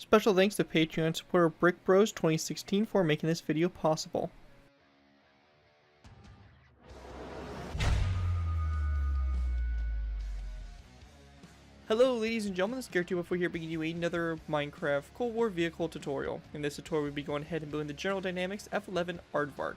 Special thanks to Patreon supporter Brick Bros 2016 for making this video possible. Hello ladies and gentlemen, this is Garrett214 here bringing you another Minecraft Cold War vehicle tutorial. In this tutorial we'll be going ahead and building the General Dynamics F-111 Aardvark.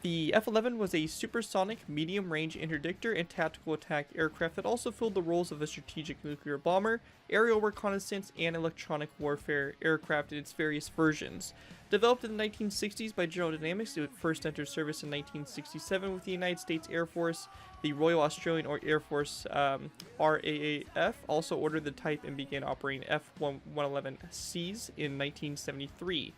The F-111 was a supersonic, medium-range interdictor and tactical attack aircraft that also filled the roles of a strategic nuclear bomber, aerial reconnaissance, and electronic warfare aircraft in its various versions. Developed in the 1960s by General Dynamics, it first entered service in 1967 with the United States Air Force. The Royal Australian Air Force RAAF also ordered the type and began operating F-111Cs in 1973.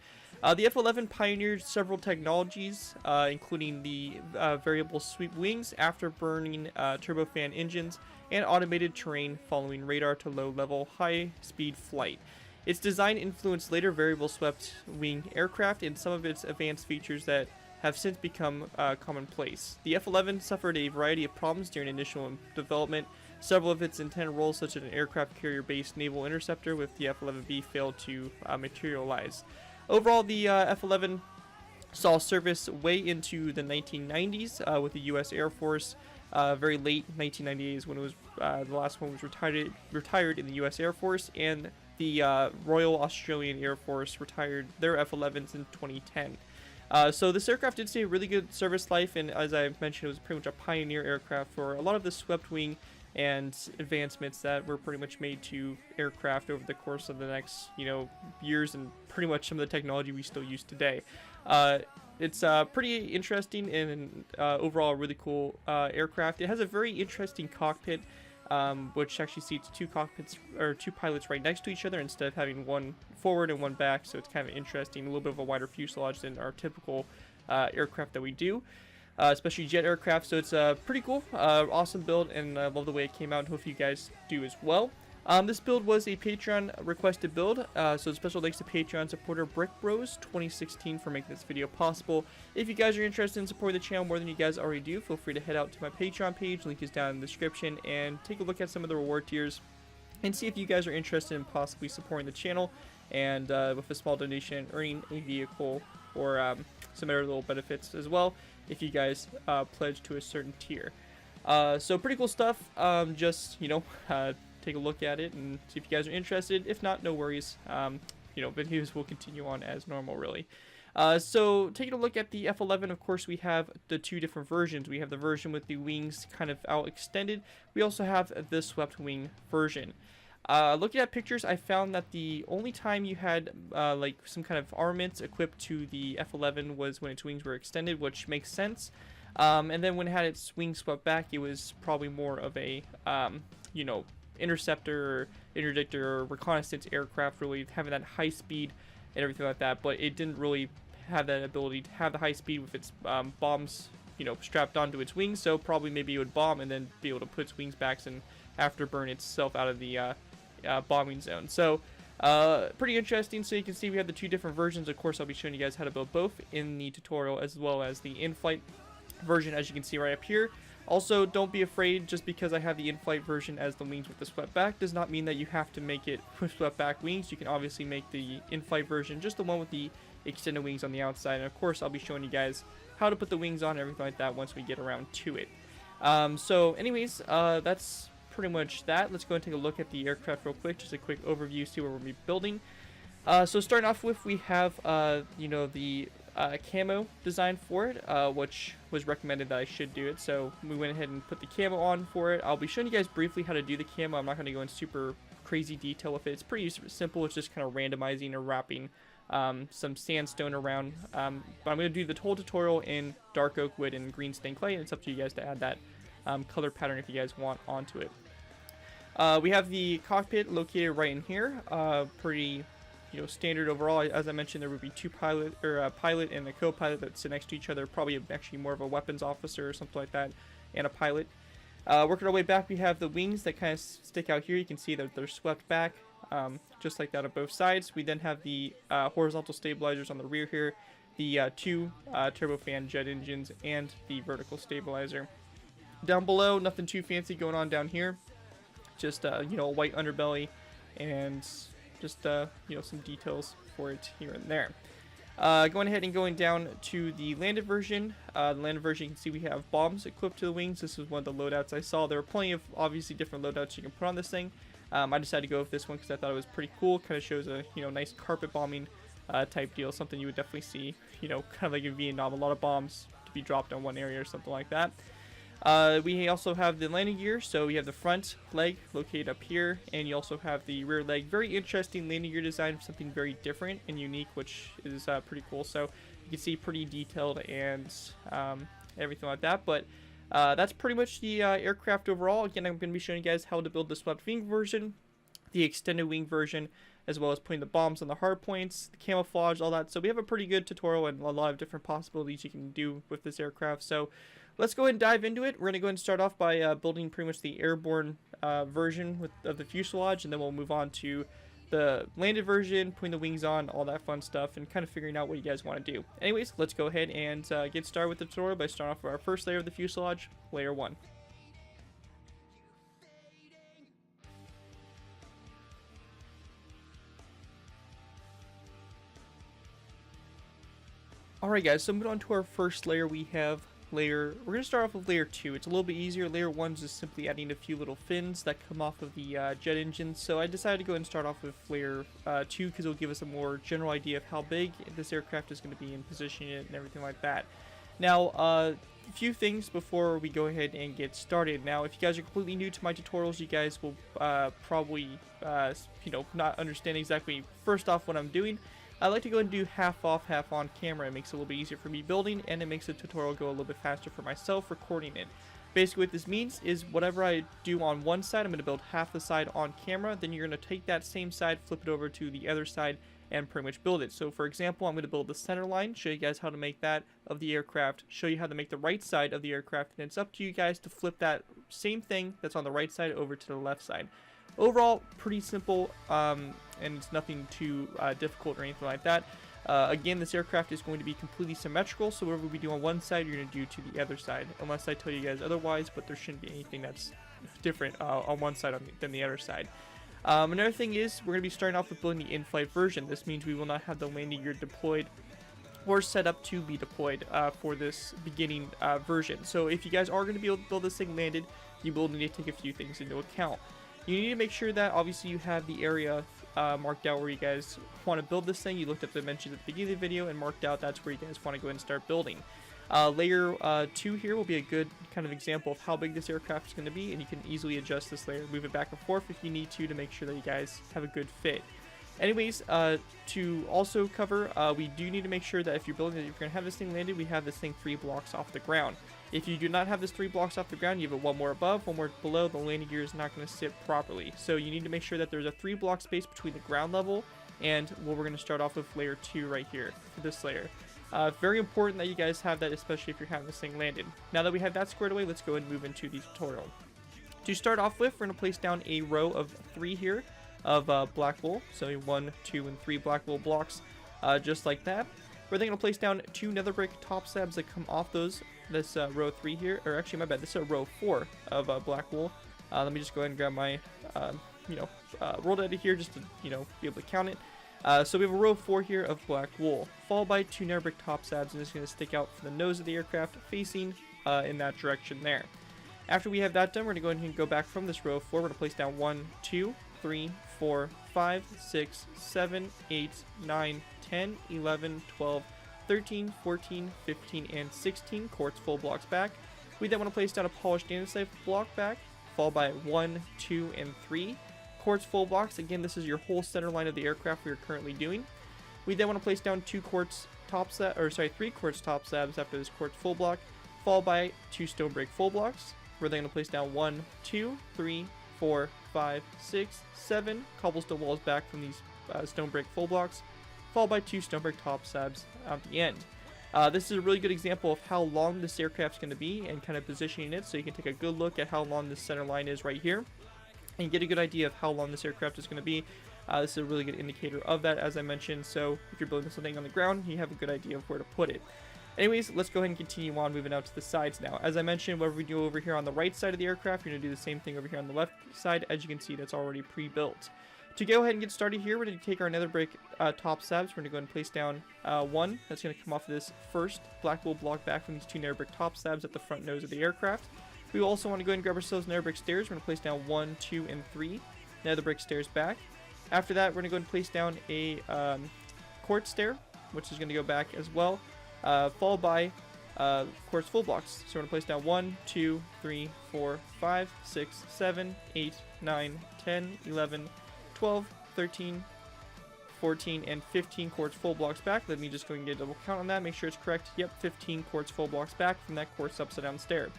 The F-111 pioneered several technologies, including the variable sweep wings, afterburning turbofan engines, and automated terrain following radar to low-level, high-speed flight. Its design influenced later variable swept wing aircraft and some of its advanced features that have since become commonplace. The F-111 suffered a variety of problems during initial development. Several of its intended roles, such as an aircraft carrier-based naval interceptor with the F-111B, failed to materialize. Overall, the F-111 saw service way into the 1990s with the U.S. Air Force. Very late 1998 is when it was the last one was retired in the U.S. Air Force, and the Royal Australian Air Force retired their F-111s in 2010. So this aircraft did stay a really good service life, and as I mentioned, it was pretty much a pioneer aircraft for a lot of the swept wing and advancements that were pretty much made to aircraft over the course of the next, years, and pretty much some of the technology we still use today. It's pretty interesting and overall a really cool aircraft. It has a very interesting cockpit, which actually seats two pilots right next to each other instead of having one forward and one back. So it's kind of interesting, a little bit of a wider fuselage than our typical aircraft that we do. Especially jet aircraft, so it's pretty cool, awesome build, and I love the way it came out, and hopefully you guys do as well. This build was a Patreon requested build, so special thanks to Patreon supporter Brick Bros 2016 for making this video possible. If you guys are interested in supporting the channel more than you guys already do, feel free to head out to my Patreon page, link is down in the description, and take a look at some of the reward tiers and see if you guys are interested in possibly supporting the channel, and with a small donation earning a vehicle or some other little benefits as well if you guys pledge to a certain tier. So pretty cool stuff. Just take a look at it and see if you guys are interested. If not, no worries. Videos will continue on as normal, really. So taking a look at the F-111, of course, we have the two different versions. We have the version with the wings kind of out extended. We also have the swept wing version. Looking at pictures, I found that the only time you had like some kind of armaments equipped to the F-111 was when its wings were extended, which makes sense. And then when it had its wings swept back, it was probably more of a interceptor or interdictor or reconnaissance aircraft, really having that high speed and everything like that. But it didn't really have that ability to have the high speed with its bombs, strapped onto its wings. So probably maybe it would bomb and then be able to put its wings back and afterburn itself out of the bombing zone. So pretty interesting. So you can see we have the two different versions. Of course, I'll be showing you guys how to build both in the tutorial as well as the in-flight version, as you can see right up here. Also, don't be afraid, just because I have the in-flight version as the wings with the swept back does not mean that you have to make it with swept back wings. You can obviously make the in-flight version just the one with the extended wings on the outside, and of course I'll be showing you guys how to put the wings on and everything like that once we get around to it. So anyways, that's pretty much that. Let's go and take a look at the aircraft real quick, just a quick overview, see what we'll be building. So starting off with, we have the camo design for it, which was recommended that I should do it, so we went ahead and put the camo on for it. I'll be showing you guys briefly how to do the camo. I'm not going to go in super crazy detail with it. It's pretty simple. It's just kind of randomizing or wrapping some sandstone around, but I'm going to do the whole tutorial in dark oak wood and green stained clay, and it's up to you guys to add that color pattern if you guys want onto it. We have the cockpit located right in here. Pretty standard overall. As I mentioned, there would be two pilot and a co-pilot that sit next to each other, probably actually more of a weapons officer or something like that, and a pilot. Working our way back, we have the wings that kind of stick out here. You can see that they're swept back, just like that on both sides. We then have the horizontal stabilizers on the rear here, the two turbofan jet engines, and the vertical stabilizer. Down below, nothing too fancy going on down here. Just a white underbelly and just some details for it here and there. Going ahead and going down to the landed version. The landed version, you can see we have bombs equipped to the wings. This was one of the loadouts I saw. There were plenty of obviously different loadouts you can put on this thing. I decided to go with this one because I thought it was pretty cool. Kind of shows a nice carpet bombing type deal, something you would definitely see, kind of like in Vietnam, a lot of bombs to be dropped on one area or something like that. We also have the landing gear, so you have the front leg located up here, and you also have the rear leg. Very interesting landing gear design, something very different and unique, which is pretty cool. So you can see pretty detailed and everything like that, but that's pretty much the aircraft overall. Again, I'm going to be showing you guys how to build the swept wing version, the extended wing version, as well as putting the bombs on the hard points, the camouflage, all that. So we have a pretty good tutorial and a lot of different possibilities you can do with this aircraft. So let's go ahead and dive into it. We're going to go ahead and start off by building pretty much the airborne version of the fuselage, and then we'll move on to the landed version, putting the wings on, all that fun stuff, and kind of figuring out what you guys want to do. Anyways, let's go ahead and get started with the tutorial by starting off with our first layer of the fuselage, layer 1. Alright guys, so moving on to our first layer, we have we're going to start off with layer 2. It's a little bit easier. Layer 1 is just simply adding a few little fins that come off of the jet engine. So I decided to go ahead and start off with layer 2 because it will give us a more general idea of how big this aircraft is going to be and positioning it and everything like that. Now, a few things before we go ahead and get started. Now, if you guys are completely new to my tutorials, you guys will probably, not understand exactly first off what I'm doing. I like to go and do half off, half on camera. It makes it a little bit easier for me building, and it makes the tutorial go a little bit faster for myself recording it. Basically what this means is whatever I do on one side, I'm going to build half the side on camera, then you're going to take that same side, flip it over to the other side, and pretty much build it. So for example, I'm going to build the center line, show you guys how to make that of the aircraft, show you how to make the right side of the aircraft, and it's up to you guys to flip that same thing that's on the right side over to the left side. Overall, pretty simple, and it's nothing too difficult or anything like that. Again, this aircraft is going to be completely symmetrical, so whatever we do on one side, you're going to do to the other side, unless I tell you guys otherwise, but there shouldn't be anything that's different on one side than the other side. Another thing is, we're going to be starting off with building the in-flight version. This means we will not have the landing gear deployed or set up to be deployed for this beginning version. So if you guys are going to be able to build this thing landed, you will need to take a few things into account. You need to make sure that obviously you have the area marked out where you guys want to build this thing. You looked at the dimensions at the beginning of the video and marked out that's where you guys want to go ahead and start building. Layer 2 here will be a good kind of example of how big this aircraft is going to be, and you can easily adjust this layer, move it back and forth if you need to make sure that you guys have a good fit. Anyways, to also cover, we do need to make sure that if you're going to have this thing landed, we have this thing 3 blocks off the ground. If you do not have this 3 blocks off the ground, you have it one more above, one more below, the landing gear is not going to sit properly. So you need to make sure that there's a 3 block space between the ground level and what we're going to start off with layer 2 right here for this layer. Very important that you guys have that, especially if you're having this thing landed. Now that we have that squared away, let's go and move into the tutorial. To start off with, we're going to place down a row of 3 here of black wool. So 1, 2, and 3 black wool blocks, just like that. We're then going to place down 2 nether brick top slabs that come off this row 3 here, or actually my bad, this is row 4 of black wool. Let me just go ahead and grab my rolled edit here just to be able to count it. So we have a row 4 here of black wool, followed by 2 nether brick top slabs, and it's going to stick out from the nose of the aircraft facing in that direction there. After we have that done, we're going to go ahead and go back from this row 4. We're going to place down 1, 2, 3, 4, 5, 6, 7, 8, 9, 10, 11, 12, 13, 14, 15, and 16 quartz full blocks back. We then want to place down a polished andesite block back, followed by 1, 2, and 3 quartz full blocks. Again, this is your whole center line of the aircraft we are currently doing. We then want to place down 3 quartz top slabs after this quartz full block, followed by 2 stone brick full blocks. We're then going to place down 1, 2, 3, 4, 5, 6, 7 cobblestone walls back from these stone brick full blocks, followed by 2 stone brick top slabs at the end. This is a really good example of how long this aircraft is going to be and kind of positioning it, so you can take a good look at how long this center line is right here and get a good idea of how long this aircraft is going to be. This is a really good indicator of that, as I mentioned, so if you're building something on the ground, you have a good idea of where to put it. Anyways, let's go ahead and continue on, moving out to the sides now. As I mentioned, whatever we do over here on the right side of the aircraft, you're going to do the same thing over here on the left side. As you can see, that's already pre-built. To go ahead and get started here, we're going to take our nether brick top slabs. We're going to go ahead and place down one. That's going to come off of this first black wool block back from these two nether brick top slabs at the front nose of the aircraft. We also want to go ahead and grab ourselves nether brick stairs. We're going to place down 1, 2, and 3 nether brick stairs back. After that, we're going to go ahead and place down a quartz stair, which is going to go back as well, followed by quartz full blocks. So we're going to place down 1, 2, 3, 4, 5, 6, 7, 8, 9, 10, 11, 12, 13, 14, and 15 quartz full blocks back. Let me just go and get a double count on that, make sure it's correct. Yep, 15 quartz full blocks back from that quartz upside down stair.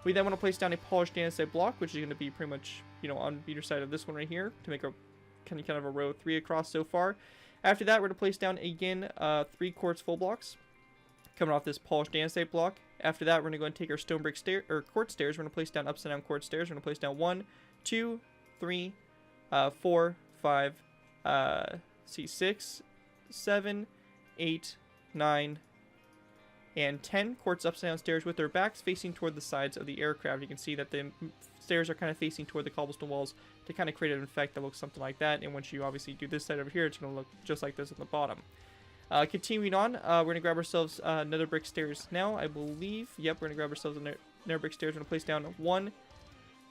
We then want to place down a polished andesite block, which is going to be pretty much, you know, on either side of this one right here to make a kind of a row 3 across so far. After that, we're going to place down again 3 quartz full blocks coming off this polished andesite block. After that, we're going to go and take our stone brick stair or quartz stairs. We're going to place down upside down quartz stairs. We're going to place down 1, 2, 3, 4, 5, 6, 7, 8, 9, and 10 quartz upside down stairs with their backs facing toward the sides of the aircraft. You can see that the stairs are kind of facing toward the cobblestone walls to kind of create an effect that looks something like that. And once you obviously do this side over here, it's going to look just like this on the bottom. Continuing on, we're going to grab ourselves nether brick stairs now, I believe. Yep, we're going to grab ourselves a nether brick stairs. We're going to place down 1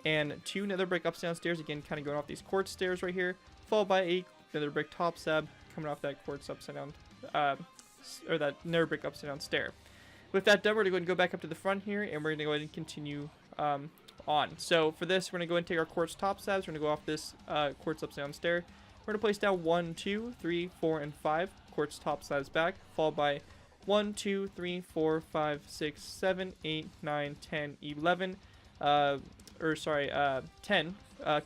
and 2 nether brick upside down stairs. Again, kind of going off these quartz stairs right here, followed by a nether brick top slab coming off that quartz upside down, or that nether brick upside down stair. With that done, we're going to go and go back up to the front here, and we're going to go ahead and continue on. So for this, we're going to go ahead and take our quartz top slabs. We're going to go off this quartz upside down stair. We're going to place down 1, 2, 3, 4, and 5 quartz top slabs back, followed by 1, 2, 3, 4, 5, 6, 7, 8, 9, 10, 11, 10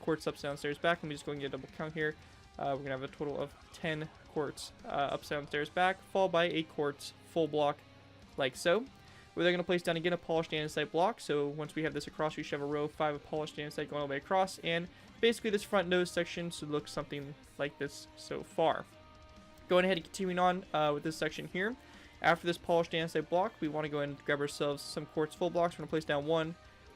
quartz upside down stairs back. Let me just go and get a double count here. We're going to have a total of 10 quartz upside down stairs back, followed by a quartz full block like so. We're then going to place down again a polished andesite block. So once we have this across, we should have a row of 5 of polished andesite going all the way across, and basically this front nose section should look something like this so far. Going ahead and continuing on with this section here. After this polished andesite block, we want to go ahead and grab ourselves some quartz full blocks. We're going to place down 1,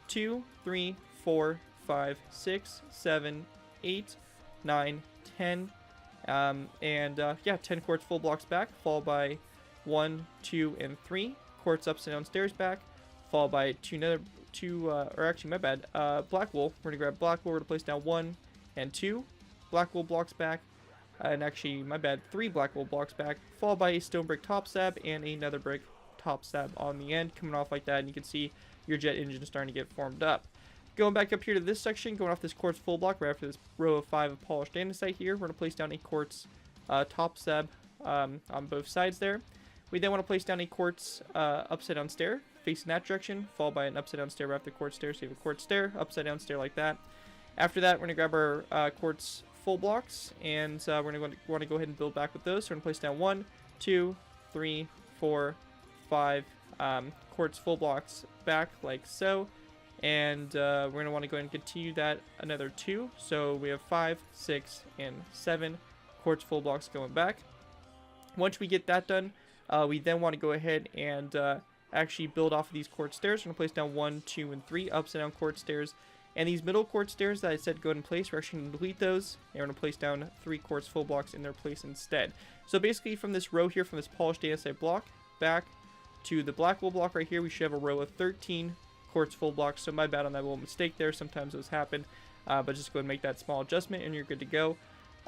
2, 3, 4, 5, 6, 7, 8, 9, 10, yeah, 10 quartz full blocks back, followed by 1, 2, and 3 quartz upside down stairs back, followed by black wool. We're gonna grab black wool. We're gonna place down 1 and 2 black wool blocks back, and actually, 3 black wool blocks back, followed by a stone brick top slab and a nether brick top slab on the end, coming off like that, and you can see your jet engine starting to get formed up. Going back up here to this section, going off this quartz full block, right after this row of 5 of polished andesite here, we're gonna place down a quartz top slab on both sides there. We then want to place down a quartz upside down stair facing that direction, followed by an upside down stair right after the quartz stair. So you have a quartz stair, upside down stair like that. After that, we're going to grab our quartz full blocks, and we're going to want to go ahead and build back with those. So we're going to place down 1, 2, 3, 4, 5 quartz full blocks back like so. And we're going to want to go ahead and continue that another 2. So we have 5, 6, and 7 quartz full blocks going back. Once we get that done, we then want to go ahead and actually build off of these quartz stairs. We're going to place down 1, 2, and 3 upside down quartz stairs. And these middle quartz stairs that I said go ahead and place, we're actually going to delete those. And we're going to place down 3 quartz full blocks in their place instead. So basically from this row here, from this polished andesite block back to the black wool block right here, we should have a row of 13 quartz full blocks. So my bad on that little mistake there. Sometimes those happen. But just go ahead and make that small adjustment and you're good to go.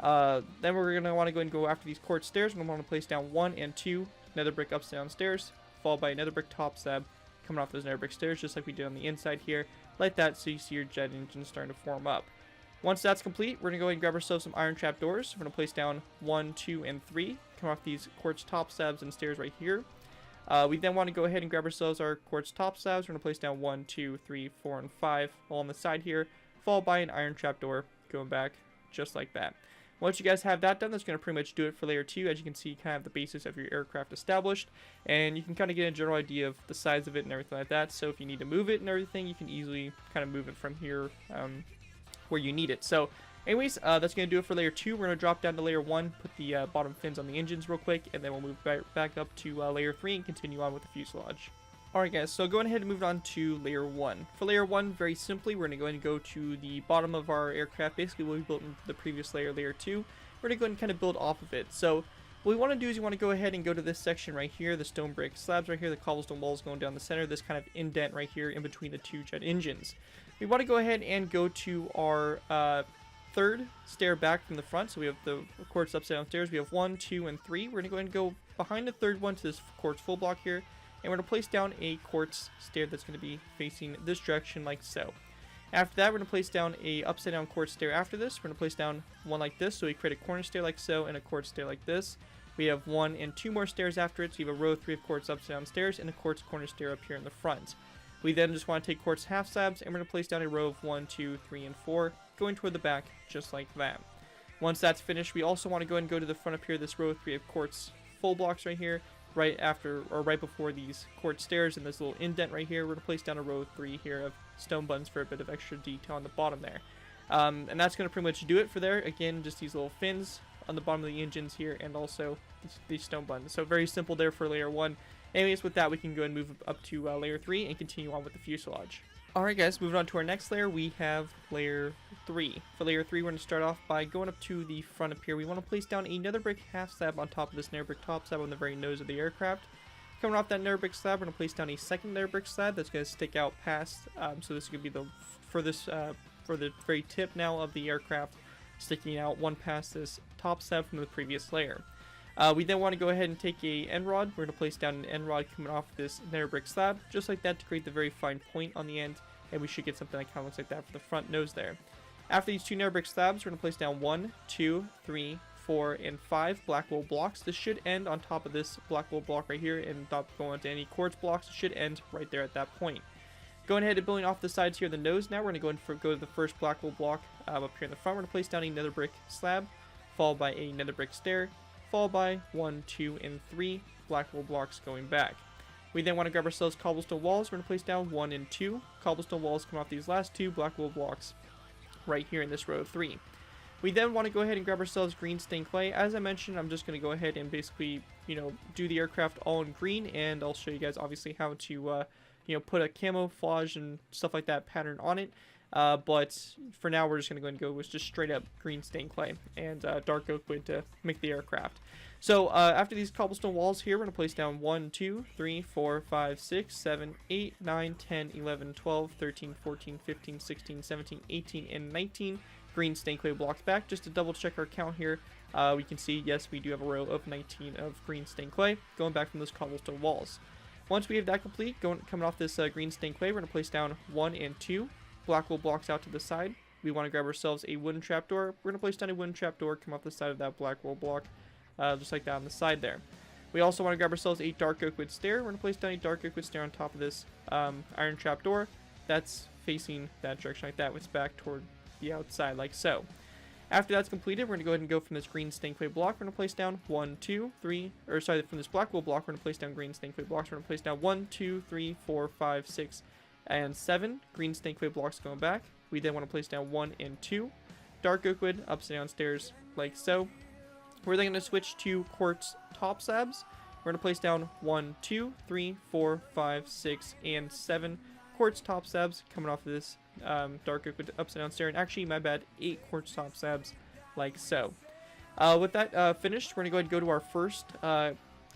Then we're going to want to go and go after these quartz stairs. We're going to want to place down 1 and 2 nether brick upside down stairs, followed by another brick top slab coming off those nether brick stairs, just like we did on the inside here, like that, so you see your jet engine starting to form up. Once that's complete, we're going to go ahead and grab ourselves some iron trap doors. We're going to place down 1, 2, and 3, come off these quartz top slabs and stairs right here. We then want to go ahead and grab ourselves our quartz top slabs. We're going to place down 1, 2, 3, 4, and 5 all on the side here, followed by an iron trap door going back just like that. Once you guys have that done, that's going to pretty much do it for layer 2. As you can see, you kind of have the basis of your aircraft established, and you can kind of get a general idea of the size of it and everything like that. So if you need to move it and everything, you can easily kind of move it from here where you need it. So anyways, that's going to do it for layer 2. We're going to drop down to layer 1, put the bottom fins on the engines real quick, and then we'll move back up to layer 3 and continue on with the fuselage. Alright guys, so going ahead and move on to layer 1. For layer 1, very simply, we're going to go ahead and go to the bottom of our aircraft, basically what we built in the previous layer, layer 2. We're going to go ahead and kind of build off of it. So what we want to do is you want to go ahead and go to this section right here, the stone brick slabs right here, the cobblestone walls going down the center, this kind of indent right here in between the two jet engines. We want to go ahead and go to our third stair back from the front, so we have the quartz upside down stairs. We have 1, 2, and 3. We're going to go ahead and go behind the third one to this quartz full block here. And we're going to place down a quartz stair that's going to be facing this direction like so. After that, we're going to place down a upside down quartz stair after this. We're going to place down one like this, so we create a corner stair like so and a quartz stair like this. We have 1 and 2 more stairs after it, so you have a row 3 of quartz upside down stairs and a quartz corner stair up here in the front. We then just want to take quartz half slabs and we're going to place down a row of 1, 2, 3, and 4 going toward the back just like that. Once that's finished, we also want to go ahead and go to the front up here, this row 3 of quartz full blocks right here. Right after or right before these quartz stairs and this little indent right here, we're going to place down a row 3 here of stone buttons for a bit of extra detail on the bottom there. And that's going to pretty much do it for there. Again, just these little fins on the bottom of the engines here and also these stone buttons. So very simple there for layer 1. Anyways, with that, we can go and move up to layer 3 and continue on with the fuselage. Alright guys, moving on to our next layer, we have layer 3. For layer 3, we're going to start off by going up to the front up here. We want to place down a nether brick half slab on top of this nether brick top slab on the very nose of the aircraft. Coming off that nether brick slab, we're going to place down a second nether brick slab that's going to stick out past, so this is going to be the furthest, for the very tip now of the aircraft, sticking out one past this top slab from the previous layer. We then want to go ahead and take a end rod. We're going to place down an end rod coming off this nether brick slab, just like that, to create the very fine point on the end, and we should get something that kind of looks like that for the front nose there. After these 2 nether brick slabs, we're going to place down 1, 2, 3, 4, and 5 black wool blocks. This should end on top of this black wool block right here, and not going to any quartz blocks. It should end right there at that point. Going ahead and building off the sides here, the nose now, we're going to go to the first black wool block up here in the front. We're going to place down a nether brick slab, followed by a nether brick stair, followed by 1, 2, and 3 black wool blocks going back. We then want to grab ourselves cobblestone walls. We're going to place down 1 and 2 cobblestone walls come off these last 2 black wool blocks right here in this row 3. We then want to go ahead and grab ourselves green stained clay. As I mentioned, I'm just going to go ahead and basically, do the aircraft all in green, and I'll show you guys obviously how to, put a camouflage and stuff like that pattern on it. But for now, we're just going to go and go with just straight up green stained clay and dark oak wood to make the aircraft. So after these cobblestone walls here, we're going to place down 1, 2, 3, 4, 5, 6, 7, 8, 9, 10, 11, 12, 13, 14, 15, 16, 17, 18, and 19 green stained clay blocks back. Just to double check our count here, we can see, yes, we do have a row of 19 of green stained clay going back from those cobblestone walls. Once we have that complete, coming off this green stained clay, we're going to place down 1 and 2 black wool blocks out to the side. We want to grab ourselves a wooden trapdoor. We're going to place down a wooden trapdoor, come off the side of that black wool block, just like that on the side there. We also want to grab ourselves a dark oak wood stair. We're going to place down a dark oak wood stair on top of this iron trapdoor. That's facing that direction like that, with its back toward the outside like so. After that's completed, we're going to go ahead and go from this green stained clay block. We're going to place down 1, 2, 3, or sorry, from this black wool block, we're going to place down green stained clay blocks. We're going to place down 1, 2, 3, 4, 5, 6, and 7 green stained clay blocks going back. We then want to place down 1 and 2 dark oak wood upside down stairs like so. We're then going to switch to quartz top slabs. We're going to place down 1, 2, 3, 4, 5, 6, and 7 quartz top slabs coming off of this dark oak wood upside down stair. And actually, my bad, 8 quartz top slabs like so. With that finished, we're going to go ahead and go to our first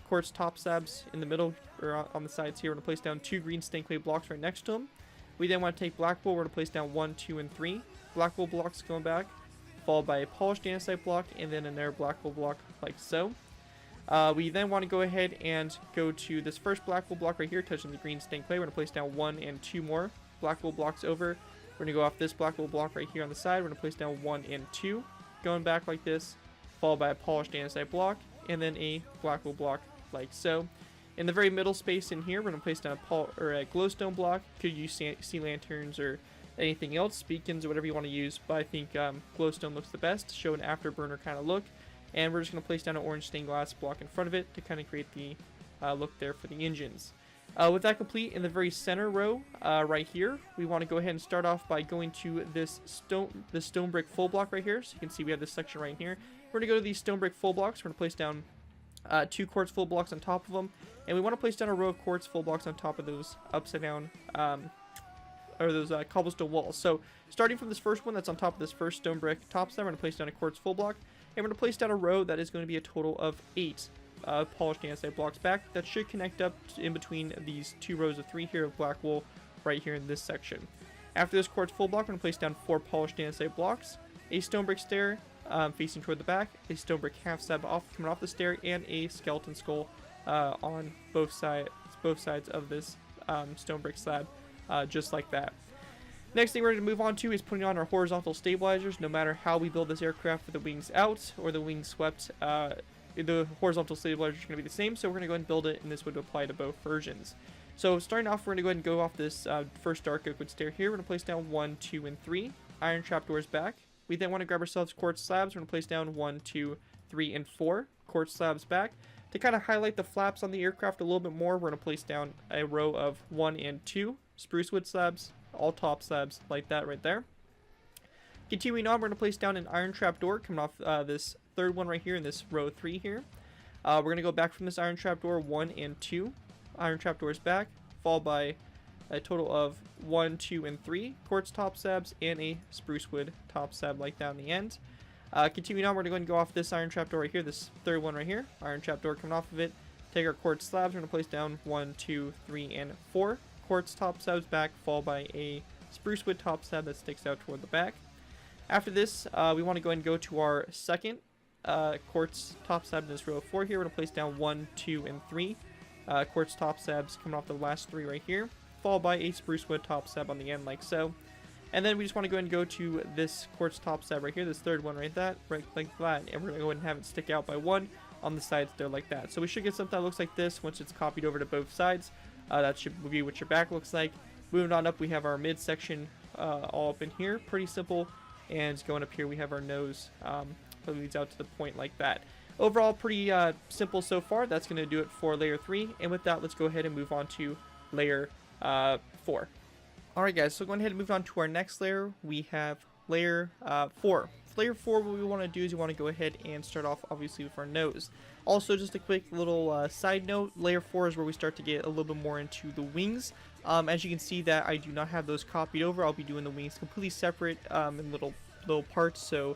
quartz top slabs in the middle, or on the sides here. We're going to place down 2 green stained clay blocks right next to them. We then want to take black wool. We're going to place down 1, 2, and 3 black wool blocks going back, followed by a polished andesite block, and then another black wool block like so. We then want to go ahead and go to this first black wool block right here, touching the green stained clay. We're going to place down 1 and 2 more black wool blocks over. We're going to go off this black wool block right here on the side. We're going to place down 1 and 2 going back like this, followed by a polished andesite block, and then a black wool block like so. In the very middle space in here, we're going to place down a glowstone block. Could use sea lanterns or anything else, beacons or whatever you want to use, but I think glowstone looks the best to show an afterburner kind of look. And we're just going to place down an orange stained glass block in front of it to kind of create the look there for the engines. With that complete, in the very center row right here, we want to go ahead and start off by going to this stone brick full block right here. So you can see we have this section right here. We're going to go to these stone brick full blocks. We're going to place down 2 quartz full blocks on top of them, and we want to place down a row of quartz full blocks on top of those upside down or those cobblestone walls. So starting from this first one that's on top of this first stone brick top slab, we're going to place down a quartz full block, and we're going to place down a row that is going to be a total of 8 polished andesite blocks back. That should connect up in between these 2 rows of 3 here of black wool right here in this section. After this quartz full block, we're going to place down 4 polished andesite blocks, a stone brick stair facing toward the back, a stone brick half slab coming off the stair, and a skeleton skull on both sides of this stone brick slab, just like that. Next thing we're going to move on to is putting on our horizontal stabilizers. No matter how we build this aircraft with the wings out or the wings swept, the horizontal stabilizers are going to be the same, so we're going to go ahead and build it, and this would apply to both versions. So starting off, we're going to go ahead and go off this first dark oak wood stair here. We're going to place down 1, 2, and 3 iron trapdoors back. We then want to grab ourselves quartz slabs. We're going to place down 1, 2, 3, and 4 quartz slabs back. To kind of highlight the flaps on the aircraft a little bit more, we're going to place down a row of 1 and 2 spruce wood slabs, all top slabs like that right there. Continuing on, we're going to place down an iron trapdoor coming off this third one right here in this row 3 here. We're going to go back from this iron trapdoor 1 and 2 iron trapdoors back, followed by a total of 1, 2, and 3 quartz top slabs and a spruce wood top slab like that on the end. Continuing on, we're going to go off this iron trapdoor right here, this third one right here, iron trapdoor coming off of it. Take our quartz slabs, we're going to place down 1, 2, 3, and 4 quartz top slabs back, followed by a spruce wood top slab that sticks out toward the back. After this, we want to go ahead and go to our second quartz top slab in this row of 4 here. We're going to place down 1, 2, and 3 quartz top slabs coming off the last 3 right here, followed by a spruce wood top slab on the end like so. And then we just want to go ahead and go to this quartz top slab right here, this third one right like that, and we're going to go ahead and have it stick out by 1 on the sides there like that. So we should get something that looks like this once it's copied over to both sides. That should be what your back looks like. Moving on up, we have our midsection all up in here, pretty simple. And going up here, we have our nose that leads out to the point like that. Overall, pretty simple so far. That's going to do it for layer 3. And with that, let's go ahead and move on to layer 4. Alright guys, so going ahead and move on to our next layer. We have layer 4. For layer 4, what we want to do is we want to go ahead and start off obviously with our nose. Also, just a quick little side note, layer 4 is where we start to get a little bit more into the wings. As you can see that I do not have those copied over. I'll be doing the wings completely separate in little parts. So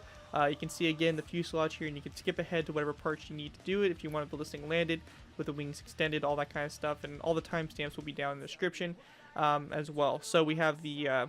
you can see again the fuselage here, and you can skip ahead to whatever parts you need to do it if you want to build this thing landed with the wings extended, all that kind of stuff, and all the timestamps will be down in the description as well. So we have the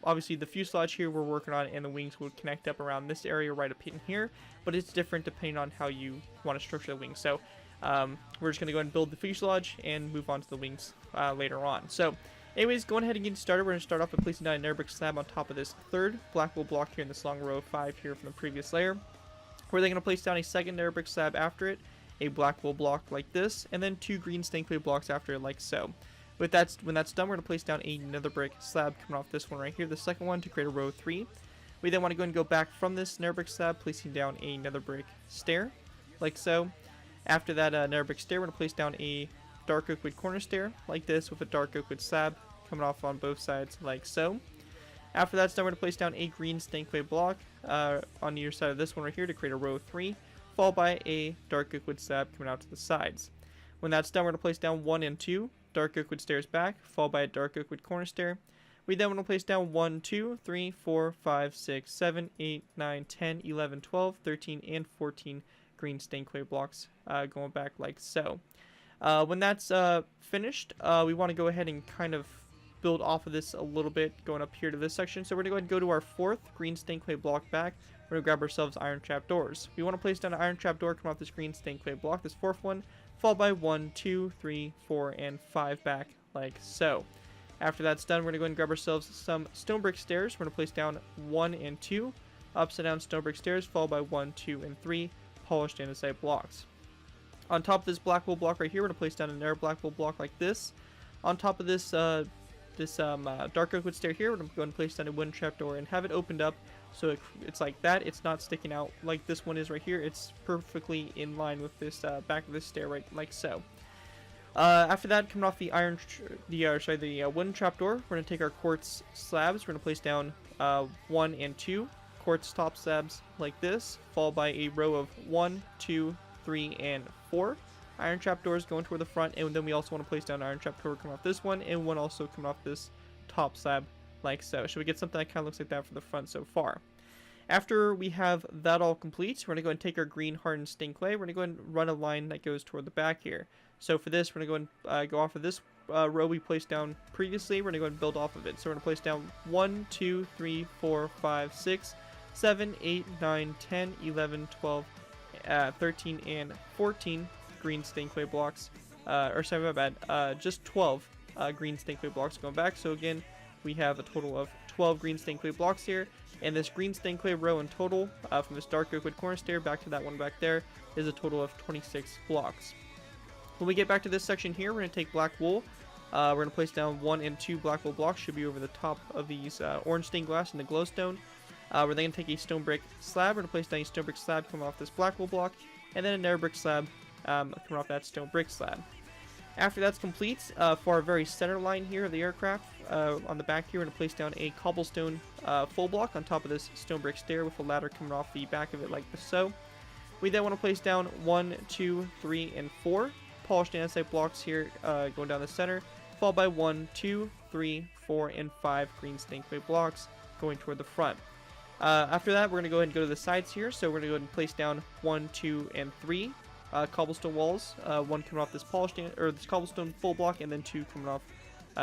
obviously the fuselage here we're working on, and the wings will connect up around this area right up in here, but it's different depending on how you want to structure the wings. So we're just going to go ahead and build the fuselage and move on to the wings later on. So anyways, going ahead and getting started, we're going to start off by placing down an air brick slab on top of this third black wool block here in this long row of 5 here from the previous layer. We're then going to place down a second air brick slab after it, a black wool block like this, and then 2 green stained clay blocks after it like so. With that, when that's done, we're going to place down another brick slab coming off this one right here, the second one, to create a row 3. We then want to go and go back from this nether brick slab, placing down another brick stair, like so. After that nether brick stair, we're going to place down a dark oak wood corner stair, like this, with a dark oak wood slab coming off on both sides, like so. After that's done, we're going to place down a green stained clay block on either side of this one right here to create a row 3, followed by a dark oak wood slab coming out to the sides. When that's done, we're going to place down 1 and 2 dark oak wood stairs back, followed by a dark oak wood corner stair. We then want to place down 1, 2, 3, 4, 5, 6, 7, 8, 9, 10, 11, 12, 13, and 14 green stained clay blocks going back like so. When that's finished, we want to go ahead and kind of build off of this a little bit, going up here to this section. So we're going to go ahead and go to our 4th green stained clay block back. We're going to grab ourselves iron trapdoors. We want to place down an iron trapdoor coming off this green stained clay block, this 4th one, followed by 1, 2, 3, 4, and 5 back like so. After that's done, we're going to go ahead and grab ourselves some stone brick stairs. We're going to place down 1 and 2 upside down stone brick stairs, followed by 1, 2, and 3 polished andesite blocks. On top of this black wool block right here, we're going to place down another black wool block like this. On top of this dark oak wood stair here, we're going to go ahead and place down a wooden trapdoor and have it opened up so it's like that. It's not sticking out like this one is right here. It's perfectly in line with this back of this stair right like so. After that, coming off the wooden trapdoor, we're going to take our quartz slabs. We're going to place down 1 and 2 quartz top slabs like this, followed by a row of 1, 2, 3, and 4 iron trapdoors going toward the front, and then we also want to place down an iron trapdoor coming off this one, and one also coming off this top slab like so. So we get something that kind of looks like that for the front so far. After we have that all complete, we're going to go and take our green hardened stained clay. We're going to go and run a line that goes toward the back here. So for this, we're going to go and go off of this row we placed down previously. We're going to go and build off of it. So we're going to place down 1, 2, 3, 4, 5, 6, 7, 8, 9, 10, 11, 12, 13, and 14 green stained clay blocks. Or sorry, my bad. Just 12 green stained clay blocks going back. So again, we have a total of 12 green stained clay blocks here. And this green stained clay row in total, from this dark oak wood corner stair back to that one back there, is a total of 26 blocks. When we get back to this section here, we're going to take black wool. We're going to place down 1 and 2 black wool blocks, should be over the top of these orange stained glass and the glowstone. We're then going to take a stone brick slab. We're going to place down a stone brick slab coming off this black wool block, and then a nether brick slab coming off that stone brick slab. After that's complete, for our very center line here of the aircraft, on the back here, we're going to place down a cobblestone full block on top of this stone brick stair with a ladder coming off the back of it like so. We then want to place down 1, 2, 3, and 4 polished andesite blocks here going down the center, followed by 1, 2, 3, 4, and 5 green stained clay blocks going toward the front. After that, we're going to go ahead and go to the sides here, so we're going to go ahead and place down 1, 2, and 3 cobblestone walls, 1 coming off this this cobblestone full block, and then 2 coming off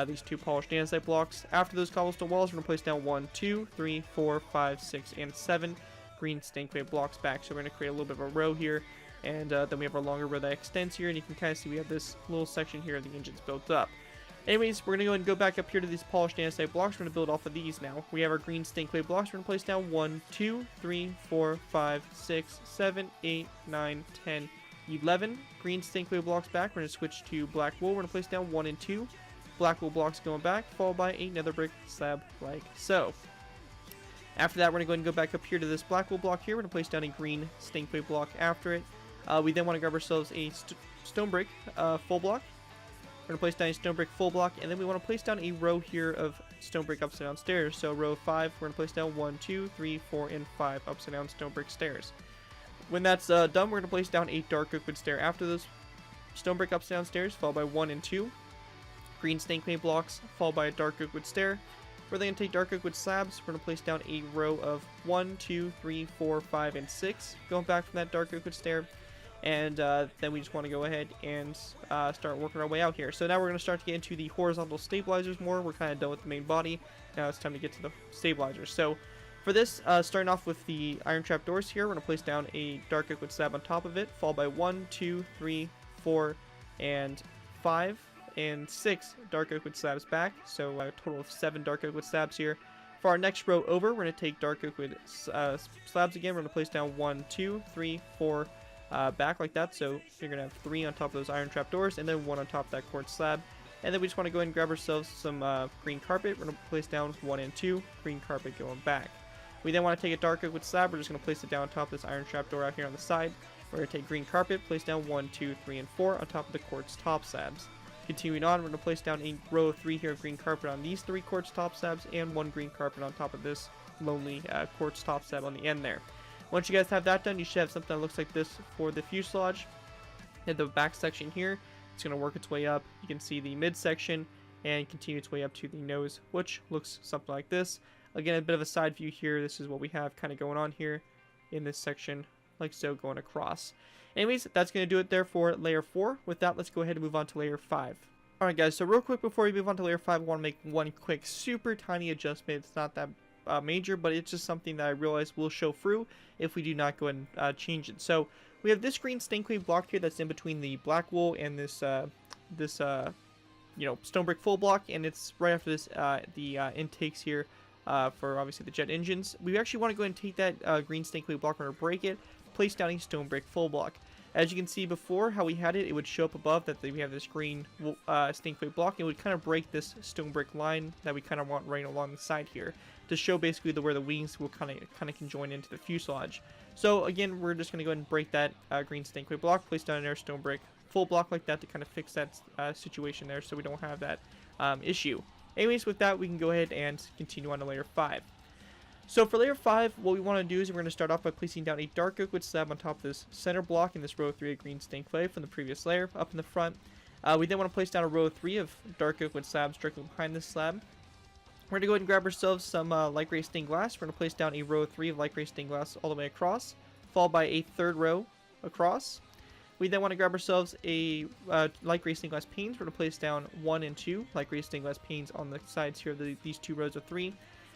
these 2 polished andesite blocks. After those cobblestone walls, we're going to place down 1, 2, 3, 4, 5, 6, and 7 green stained clay blocks back. So we're going to create a little bit of a row here, and then we have our longer row that extends here, and you can kind of see we have this little section here the engine's built up. Anyways, we're going to go and go back up here to these polished andesite blocks. We're going to build off of these now. We have our green stained clay blocks. We're going to place down 1, 2, 3, 4, 5, 6, 7, 8, 9, 10, 11 green stained clay blocks back. We're going to switch to black wool. We're going to place down 1 and 2 black wool blocks going back, followed by a nether brick slab like so. After that, we're going to go ahead and go back up here to this black wool block here. We're going to place down a green stained clay block after it. We then want to grab ourselves a stone brick full block. We're going to place down a stone brick full block, and then we want to place down a row here of stone brick upside down stairs. So row 5, we're going to place down 1, 2, 3, 4, and 5 upside down stone brick stairs. When that's done, we're going to place down a dark oak wood stair after those stone brick upside down stairs, followed by 1 and 2 green stained clay blocks, followed by a dark oak wood stair. We're then going to take dark oak wood slabs. We're going to place down a row of 1, 2, 3, 4, 5, and 6 going back from that dark oak wood stair. And then we just want to go ahead and start working our way out here. So now we're going to start to get into the horizontal stabilizers more. We're kind of done with the main body. Now it's time to get to the stabilizers. So for this, starting off with the iron trap doors here, we're going to place down a dark oak wood slab on top of it, followed by 1, 2, 3, 4, and 5, and 6 dark oak wood slabs back. So a total of 7 dark oak wood slabs here. For our next row over, we're going to take dark oak wood slabs again. We're going to place down 1, 2, 3, 4, back like that. So you're going to have 3 on top of those iron trap doors, and then 1 on top of that quartz slab. And then we just want to go ahead and grab ourselves some green carpet. We're going to place down 1 and 2 green carpet going back. We then want to take a dark oak wood slab. We're just going to place it down on top of this iron trap door out here on the side. We're going to take green carpet, place down 1, 2, 3, and 4 on top of the quartz top slabs. Continuing on, we're going to place down a row of 3 here of green carpet on these 3 quartz top slabs, and 1 green carpet on top of this lonely quartz top slab on the end there. Once you guys have that done, you should have something that looks like this for the fuselage. In the back section here, it's going to work its way up. You can see the midsection and continue its way up to the nose, which looks something like this. Again, a bit of a side view here. This is what we have kind of going on here in this section, like so, going across. Anyways, that's going to do it there for layer 4. With that, let's go ahead and move on to layer 5. Alright guys, so real quick before we move on to layer 5, I want to make one quick super tiny adjustment. It's not that major, but it's just something that I realize will show through if we do not go and change it. So we have this green stained clay block here that's in between the black wool and this stone brick full block, and it's right after this the intakes here for obviously the jet engines. We actually want to go ahead and take that green stained clay block, we're going to break it, place down a stone brick full block. As you can see before, how we had it, it would show up above that we have this green stained clay block. It would kind of break this stone brick line that we kind of want right along the side here to show basically where the wings will kind of conjoin into the fuselage. So again, we're just going to go ahead and break that green stained clay block, place down another stone brick full block like that to kind of fix that situation there, so we don't have that issue. Anyways, with that, we can go ahead and continue on to layer 5. So for layer 5, what we want to do is we're going to start off by placing down a dark oak wood slab on top of this center block in this row 3 of green stained clay from the previous layer up in the front. We then want to place down a row 3 of dark oak wood slabs directly behind this slab. We're going to go ahead and grab ourselves some light gray stained glass. We're going to place down a row 3 of light gray stained glass all the way across, followed by a third row across. We then want to grab ourselves a light gray stained glass panes. We're going to place down 1 and 2 light gray stained glass panes on the sides here of these 2 rows of 3.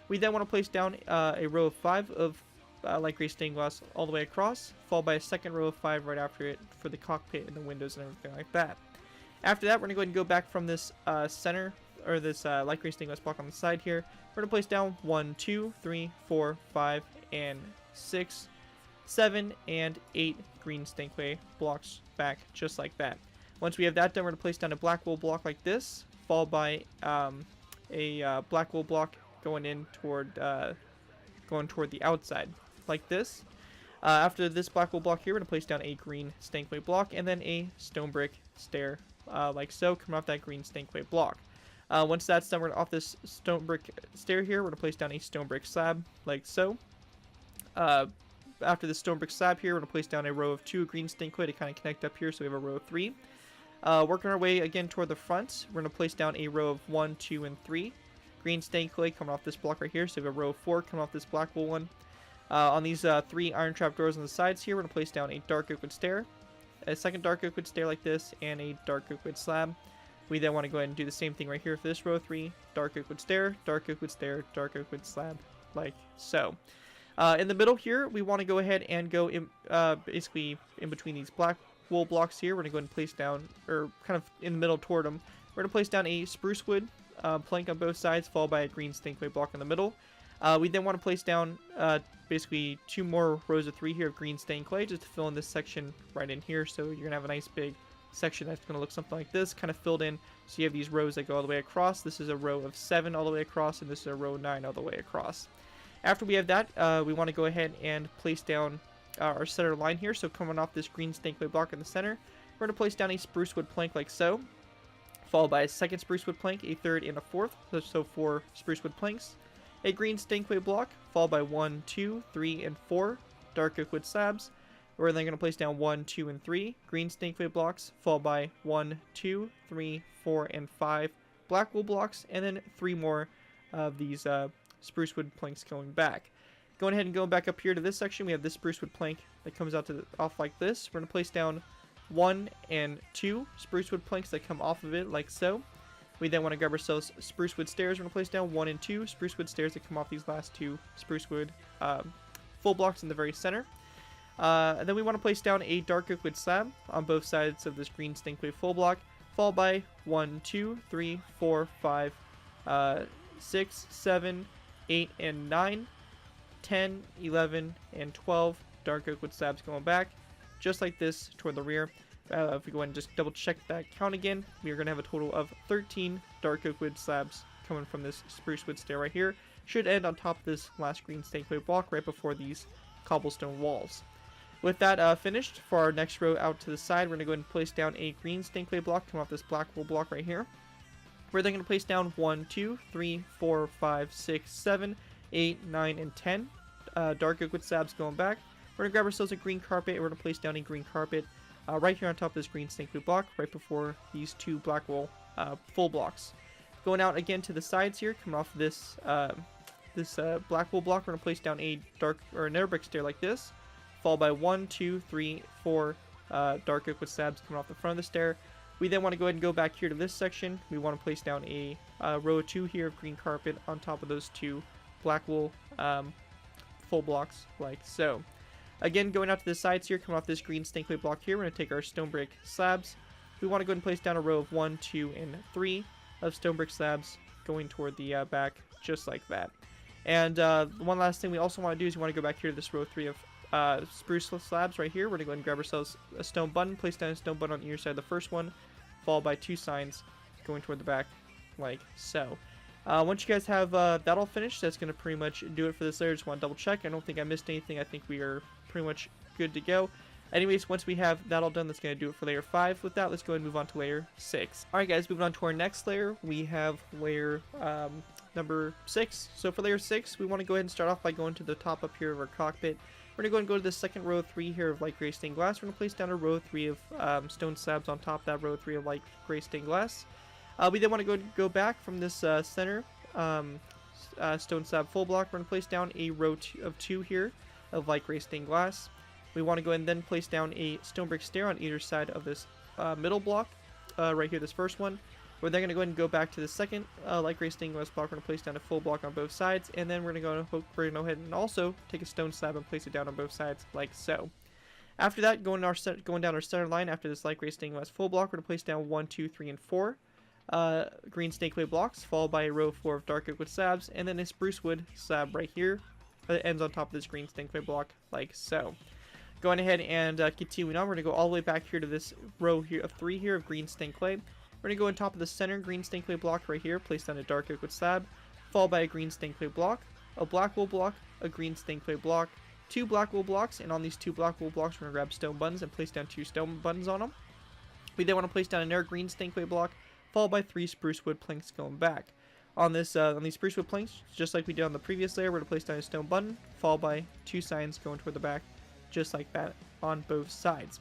We then want to place down a row of 5 of light gray stained glass all the way across, followed by a second row of 5 right after it for the cockpit and the windows and everything like that. After that, we're going to go ahead and go back from this center, or this light gray stained glass block on the side here. We're going to place down 1, 2, 3, 4, 5, and 6, 7, and 8 green stained clay blocks back, just like that. Once we have that done, we're going to place down a black wool block like this, followed by a black wool block going toward the outside, like this. After this black wool block here, we're going to place down a green stained clay block, and then a stone brick stair, like so, coming off that green stained clay block. Once that's done, we're off this stone brick stair here, we're going to place down a stone brick slab, like so. After the stone brick slab here, we're going to place down a row of 2 green stained clay to kind of connect up here, so we have a row of 3. Working our way again toward the front, we're going to place down a row of 1, 2, and 3 green stained clay coming off this block right here, so we have a row of 4 coming off this black wool one. On these 3 iron trap doors on the sides here, we're going to place down a dark oak wood stair, a second dark oak wood stair like this, and a dark oak wood slab. We then want to go ahead and do the same thing right here for this row 3, dark oak wood stair, dark oak wood stair, dark oak wood slab, like so. In the middle here, we want to go ahead and go basically in between these black wool blocks here. We're going to go ahead and place down, or kind of in the middle toward them, we're going to place down a spruce wood plank on both sides, followed by a green stained clay block in the middle. We then want to place down basically 2 more rows of 3 here of green stained clay just to fill in this section right in here. So you're going to have a nice big section that's going to look something like this, kind of filled in. So you have these rows that go all the way across. This is a row of 7 all the way across, and this is a row 9 all the way across. After we have that, we want to go ahead and place down our center line here. So coming off this green stained clay block in the center, we're going to place down a spruce wood plank like so, followed by a second spruce wood plank, a third, and a fourth, so 4 spruce wood planks. A green stained clay block, followed by 1, 2, 3, and 4 dark oak wood slabs. We're then going to place down 1, 2, and 3 green stained clay blocks, followed by 1, 2, 3, 4, and 5 black wool blocks, and then 3 more of these spruce wood planks going back. Going ahead and going back up here to this section, we have this spruce wood plank that comes out off like this. We're going to place down 1 and 2 spruce wood planks that come off of it, like so. We then want to grab ourselves spruce wood stairs. We're going to place down 1 and 2 spruce wood stairs that come off these last 2 spruce wood full blocks in the very center. And then we want to place down a dark oak wood slab on both sides of this green stained clay full block, followed by 1, 2, 3, 4, 5, 6, 7, 8, and 9, 10, 11, and 12 dark oak wood slabs going back, just like this toward the rear. If we go ahead and just double check that count again, we are going to have a total of 13 dark oak wood slabs coming from this spruce wood stair right here. Should end on top of this last green stained clay block right before these cobblestone walls. With that finished, for our next row out to the side, we're going to go ahead and place down a green stained clay block coming off this black wool block right here. We're then going to place down 1, 2, 3, 4, 5, 6, 7, 8, 9, and 10 dark oak wood slabs going back. We're going to grab ourselves a green carpet, and we're going to place down a green carpet right here on top of this green stained clay block, right before these 2 black wool full blocks. Going out again to the sides here, coming off this black wool block, we're going to place down a nether brick stair like this, followed by 1, 2, 3, 4 dark oak wood slabs coming off the front of the stair. We then want to go ahead and go back here to this section. We want to place down a row of 2 here of green carpet on top of those 2 black wool full blocks, like so. Again, going out to the sides here, coming off this green stained clay block here, we're going to take our stone brick slabs. We want to go ahead and place down a row of 1, 2, and 3 of stone brick slabs going toward the back, just like that. And one last thing we also want to do is we want to go back here to this row 3 of spruce slabs right here. We're going to go ahead and grab ourselves a stone button, place down a stone button on either side of the first one, followed by 2 signs going toward the back, like so. Once you guys have that all finished, that's going to pretty much do it for this layer. Just want to double check. I don't think I missed anything. I think we are pretty much good to go. Anyways, once we have that all done, that's going to do it for layer 5. With that, let's go ahead and move on to layer 6. Alright guys, moving on to our next layer, we have layer number 6. So for layer 6, we want to go ahead and start off by going to the top up here of our cockpit. We're going to go and go to the second row 3 here of light gray stained glass. We're going to place down a row 3 of stone slabs on top of that row 3 of light gray stained glass. We then want to go back from this center stone slab full block. We're going to place down a row of 2 here of light gray stained glass. We want to go ahead and then place down a stone brick stair on either side of this middle block, right here, this first one. We're then going to go ahead and go back to the second light gray stained glass block. We're going to place down a full block on both sides, and then we're going to go ahead and also take a stone slab and place it down on both sides, like so. After that, going down our center line after this light gray stained glass full block, we're going to place down 1, 2, 3, and 4 green snake wood blocks, followed by a row 4 of dark oak wood slabs, and then a spruce wood slab right here that ends on top of this green snake wood block, like so. Going ahead and continuing on, we're going to go all the way back here to this row here of 3 here of green stained clay. We're going to go on top of the center green stained clay block right here, place down a dark oak wood slab, followed by a green stained clay block, a black wool block, a green stained clay block, 2 black wool blocks, and on these 2 black wool blocks, we're going to grab stone buttons and place down 2 stone buttons on them. We then want to place down another green stained clay block, followed by 3 spruce wood planks going back. On these spruce wood planks, just like we did on the previous layer, we're going to place down a stone button, followed by 2 signs going toward the back, just like that on both sides.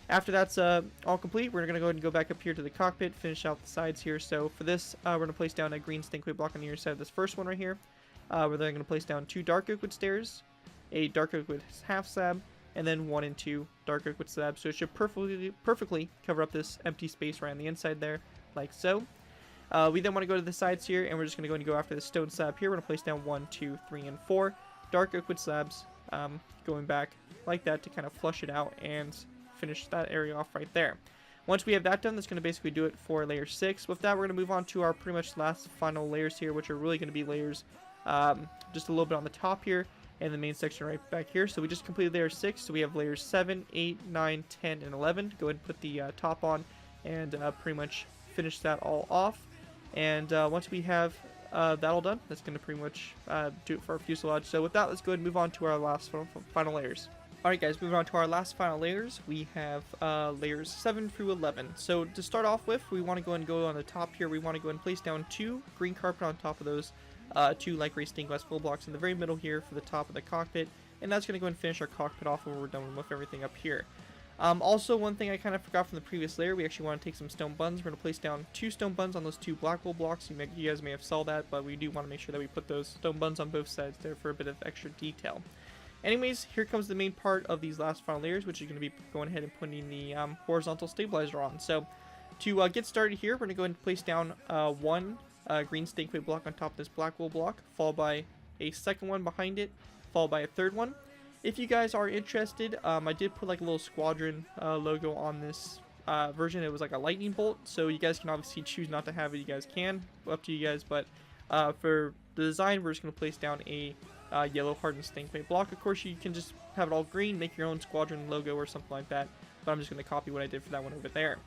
After that's all complete, we're going to go ahead and go back up here to the cockpit, finish out the sides here. So for this, we're going to place down a green stained clay block on either side of this first one right here. We're then going to place down 2 dark oak wood stairs, a dark oak wood half slab, and then 1 and 2 dark oak wood slabs. So it should perfectly cover up this empty space right on the inside there, like so. We then want to go to the sides here, and we're just going to go and go after the stone slab here. We're going to place down 1, 2, 3, and 4 dark oak wood slabs, going back like that to kind of flush it out and finish that area off right there. Once we have that done, that's going to basically do it for layer 6. With that, we're going to move on to our pretty much last final layers here, which are really going to be layers just a little bit on the top here and the main section right back here. So we just completed layer 6, so we have layers 7, 8, 9, 10, and 11. Go ahead and put the top on and pretty much finish that all off. And once we have that all done, that's going to pretty much do it for our fuselage. So with that, let's go ahead and move on to our last final layers. Alright guys, moving on to our last final layers, we have layers 7 through 11. So to start off with, we want to go on the top here, we want to go and place down 2 green carpet on top of those 2 light gray stained glass full blocks in the very middle here for the top of the cockpit, and that's going to go and finish our cockpit off when we're done with everything up here. Also, one thing I kind of forgot from the previous layer, we actually want to take some stone buttons. We're going to place down 2 stone buttons on those 2 black wool blocks. You guys may have saw that, but we do want to make sure that we put those stone buttons on both sides there for a bit of extra detail. Anyways, here comes the main part of these last final layers, which is going to be going ahead and putting the horizontal stabilizer on. So to get started here, we're going to go ahead and place down 1 green stained clay block on top of this black wool block, followed by a second one behind it, followed by a third one. If you guys are interested, I did put like a little squadron logo on this version. It was like a lightning bolt, so you guys can obviously choose not to have it. You guys can, up to you guys, but for the design, we're just going to place down a yellow hardened stained clay block. Of course, you can just have it all green, make your own squadron logo or something like that, but I'm just going to copy what I did for that one over there.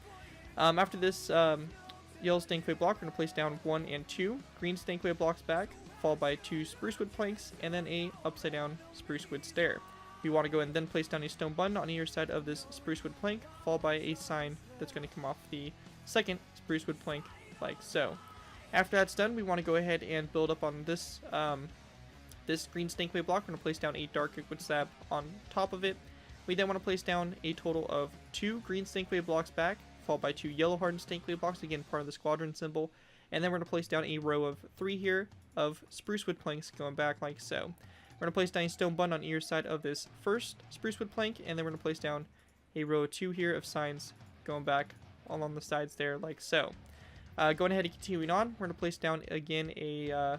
After this yellow stained clay block, we're going to place down 1 and 2 green stained clay blocks back, followed by 2 spruce wood planks, and then a upside down spruce wood stair. We want to go and then place down a stone button on either side of this spruce wood plank, followed by a sign that's going to come off the second spruce wood plank, like so. After that's done, we want to go ahead and build up on this this green stained clay block. We're going to place down a dark oak wood slab on top of it. We then want to place down a total of 2 green stained clay blocks back, followed by 2 yellow hardened stained clay blocks, again part of the squadron symbol. And then we're going to place down a row of 3 here of spruce wood planks going back like so. We're going to place down a stone button on either side of this first spruce wood plank, and then we're going to place down a row of 2 here of signs going back along the sides there like so. Going ahead and continuing on, we're going to place down again a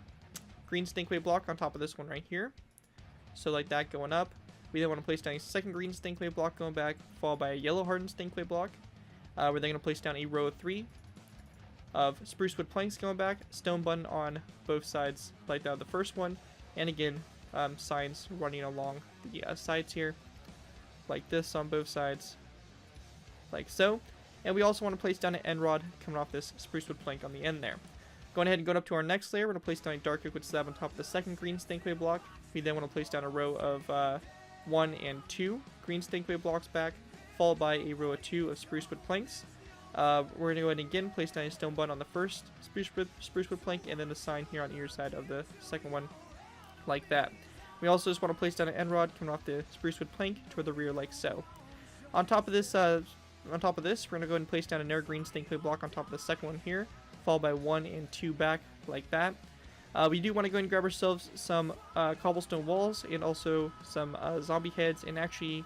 green stained clay block on top of this one right here. So like that going up. We then want to place down a second green stained clay block going back, followed by a yellow hardened stained clay block. We're then going to place down a row of 3 of spruce wood planks going back, stone button on both sides like that of the first one, and again signs running along the sides here like this on both sides like so. And we also want to place down an end rod coming off this spruce wood plank on the end there. Going ahead and going up to our next layer, we're going to place down a dark oak wood slab on top of the second green stained clay block. We then want to place down a row of 1 and 2 green stained clay blocks back, followed by a row of 2 of spruce wood planks. We're going to go ahead and again place down a stone button on the first spruce wood plank, and then the sign here on either side of the second one, like that. We also just want to place down an end rod coming off the spruce wood plank toward the rear, like so. On top of this, we're going to go ahead and place down an air green stink plate block on top of the second one here, followed by 1 and 2 back, like that. We do want to go and grab ourselves some cobblestone walls and also some zombie heads, and actually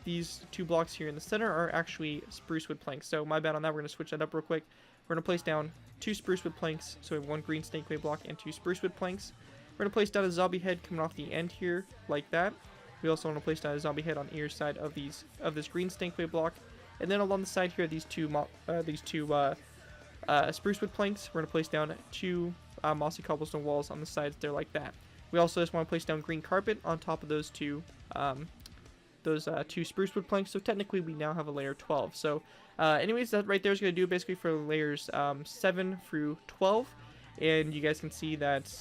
these 2 blocks here in the center are actually spruce wood planks, so my bad on that. We're going to switch that up real quick. We're going to place down 2 spruce wood planks, so we have 1 green stink plate block and 2 spruce wood planks. We're going to place down a zombie head coming off the end here, like that. We also want to place down a zombie head on either side of this green stink plate block, and then along the side here, these two spruce wood planks. We're going to place down 2 mossy cobblestone walls on the sides there, like that. We also just want to place down green carpet on top of those two spruce wood planks. So technically, we now have a layer 12. So, anyways, that right there is going to do basically for layers 7 through 12. And you guys can see that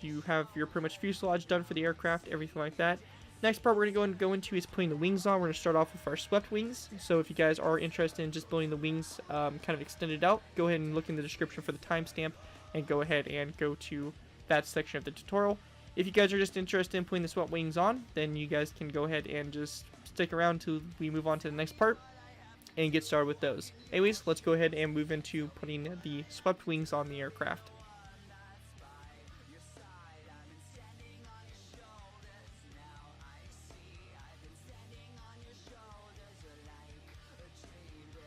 you're pretty much fuselage done for the aircraft, everything like that. Next part we're going to go into is putting the wings on. We're going to start off with our swept wings. So if you guys are interested in just building the wings kind of extended out, go ahead and look in the description for the timestamp and go ahead and go to that section of the tutorial. If you guys are just interested in putting the swept wings on, then you guys can go ahead and just stick around till we move on to the next part and get started with those. Anyways, let's go ahead and move into putting the swept wings on the aircraft.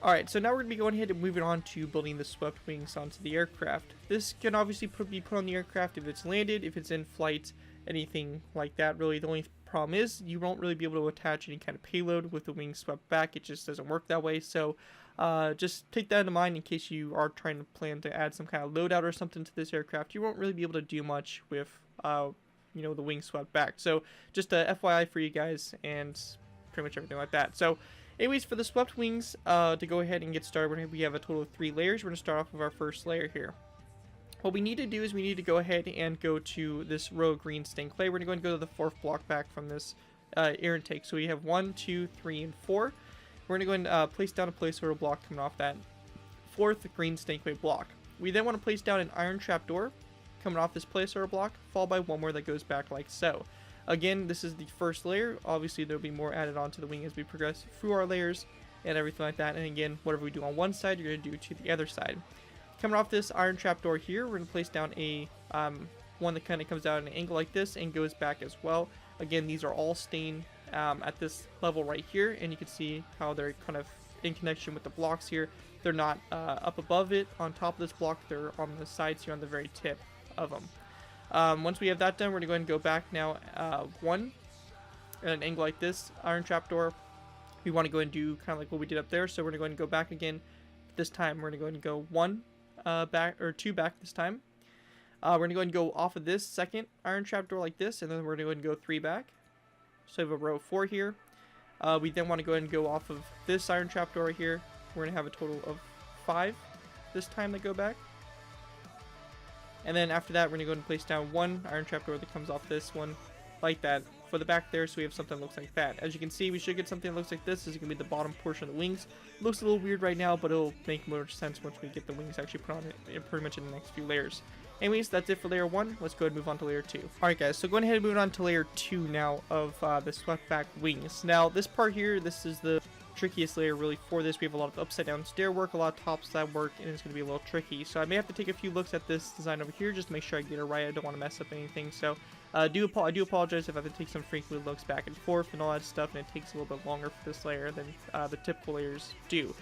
Alright, so now we're going to be going ahead and moving on to building the swept wings onto the aircraft. This can obviously be put on the aircraft if it's landed, if it's in flight, anything like that. Really, the only problem is you won't really be able to attach any kind of payload with the wings swept back. It just doesn't work that way. So just take that into mind in case you are trying to plan to add some kind of loadout or something to this aircraft. You won't really be able to do much with the wings swept back. So just a FYI for you guys and pretty much everything like that. So anyways, for the swept wings, to go ahead and get started, we have a total of 3 layers. We're going to start off with our first layer here. What we need to do is we need to go ahead and go to this row of green stained clay. We're going to go to the 4th block back from this air intake. So we have 1, 2, 3, and 4. We're going to go and place down a placeholder block coming off that 4th green stained clay block. We then want to place down an iron trapdoor coming off this placeholder block, followed by one more that goes back like so. Again, this is the first layer. Obviously, there will be more added onto the wing as we progress through our layers and everything like that. And again, whatever we do on one side, you're going to do to the other side. Coming off this iron trapdoor here, we're going to place down a one that kind of comes out at an angle like this and goes back as well. Again, these are all stained at this level right here, and you can see how they're kind of in connection with the blocks here. They're not up above it on top of this block. They're on the sides here on the very tip of them. Once we have that done, we're going to go ahead and go back now 1 at an angle like this. Iron trapdoor, we want to go and do kind of like what we did up there. So we're going to go ahead and go back again. This time we're going to go ahead and go 1 back, or 2 back this time. We're going to go ahead and go off of this second iron trapdoor like this, and then we're going to go ahead and go 3 back. So we have a row of 4 here. We then want to go ahead and go off of this iron trapdoor right here. We're going to have a total of 5 this time that go back. And then after that, we're going to go ahead and place down 1 iron trapdoor that comes off this one, like that, for the back there, so we have something that looks like that. As you can see, we should get something that looks like this. This is going to be the bottom portion of the wings. It looks a little weird right now, but it'll make more sense once we get the wings actually put on it pretty much in the next few layers. Anyways, that's it for layer 1. Let's go ahead and move on to layer 2. Alright guys, so going ahead and moving on to layer 2 now of the swept back wings. Now, this part here, this is the trickiest layer really for this. We have a lot of upside down stair work, a lot of top side work, and it's going to be a little tricky. So I may have to take a few looks at this design over here just to make sure I get it right. I don't want to mess up anything. So I do apologize if I have to take some frequent looks back and forth and all that stuff, and it takes a little bit longer for this layer than the typical layers do.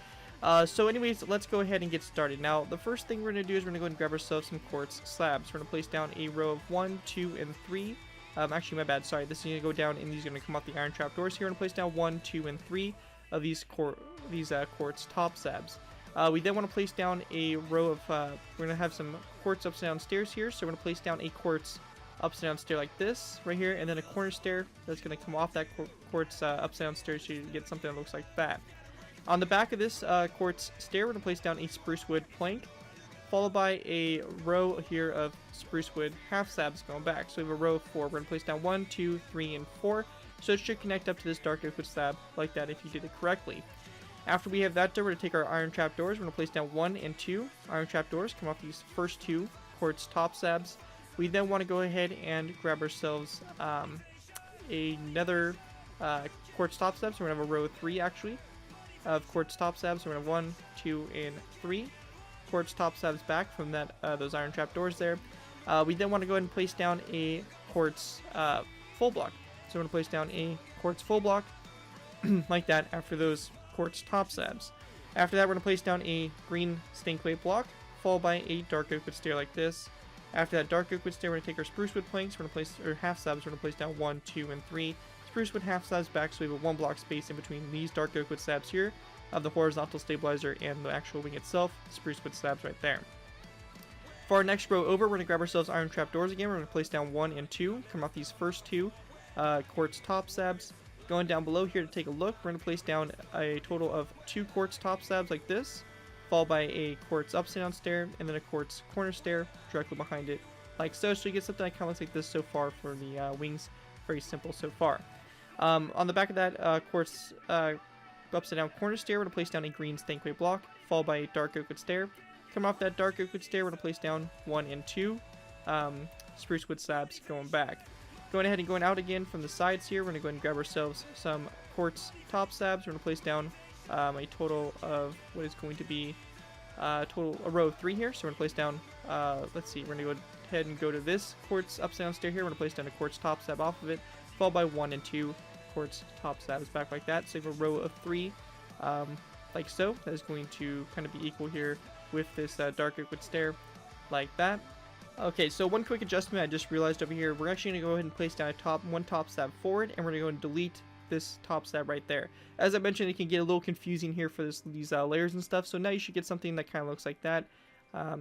So anyways, let's go ahead and get started. Now, the first thing we're going to do is we're going to go and grab ourselves some quartz slabs. We're going to place down a row of 1, 2, and 3. Actually, my bad, sorry. This is going to go down, and these are going to come off the iron trapdoors here. We're going to place down 1, 2, and 3 of these quartz top slabs. We then want to place down a row of, we're going to have some quartz upside down stairs here, so we're going to place down a quartz upside down stair like this, right here, and then a corner stair that's going to come off that quartz upside down stair, so you get something that looks like that. On the back of this quartz stair, we're going to place down a spruce wood plank, followed by a row here of spruce wood half slabs going back. So we have a row of 4. We're going to place down 1, 2, 3, and 4. So it should connect up to this dark oak wood slab like that if you did it correctly. After we have that done, we're going to take our iron trap doors. We're going to place down 1 and 2 iron trap doors, come off these first 2 quartz top slabs. We then want to go ahead and grab ourselves another quartz top slab. So we're going to have a row of 3 actually of quartz top slabs. So we're going to have 1, 2, and 3 quartz top slabs back from that those iron trap doors there. We then want to go ahead and place down a quartz full block. So we're going to place down a quartz full block like that after those quartz top slabs. After that, we're going to place down a green stinkway block, followed by a dark oak wood stair like this. After that dark oak wood stair, we're going to take our spruce wood planks, we're going to place, or half slabs, we're going to place down 1, 2, and 3 spruce wood half slabs back, so we have a 1 block space in between these dark oak wood slabs here, of the horizontal stabilizer and the actual wing itself, spruce wood slabs right there. For our next row over, we're going to grab ourselves iron trap doors again. We're going to place down 1 and 2, come off these first 2 quartz top slabs. Going down below here to take a look, we're going to place down a total of 2 quartz top slabs like this, followed by a quartz upside down stair, and then a quartz corner stair directly behind it, like so. So you get something that kind of looks like this so far for the wings. Very simple so far. On the back of that quartz upside down corner stair, we're going to place down a green stinkway block, followed by a dark oak wood stair. Coming off that dark oak wood stair, we're going to place down 1 and 2 spruce wood slabs going back. Going ahead and going out again from the sides here, we're going to go ahead and grab ourselves some quartz top slabs. We're going to place down a total of what is going to be a row of 3 here. So we're going to place down, let's see, we're going to go ahead and go to this quartz upside down stair here. We're going to place down a quartz top slab off of it, followed by 1 and 2 quartz top slabs back like that. So you have a row of 3 like so. That is going to kind of be equal here with this dark oak wood stair like that. Okay, so one quick adjustment I just realized over here. We're actually going to go ahead and place down one top slab forward, and we're going to go and delete this top slab right there. As I mentioned, it can get a little confusing here for these layers and stuff, so now you should get something that kind of looks like that.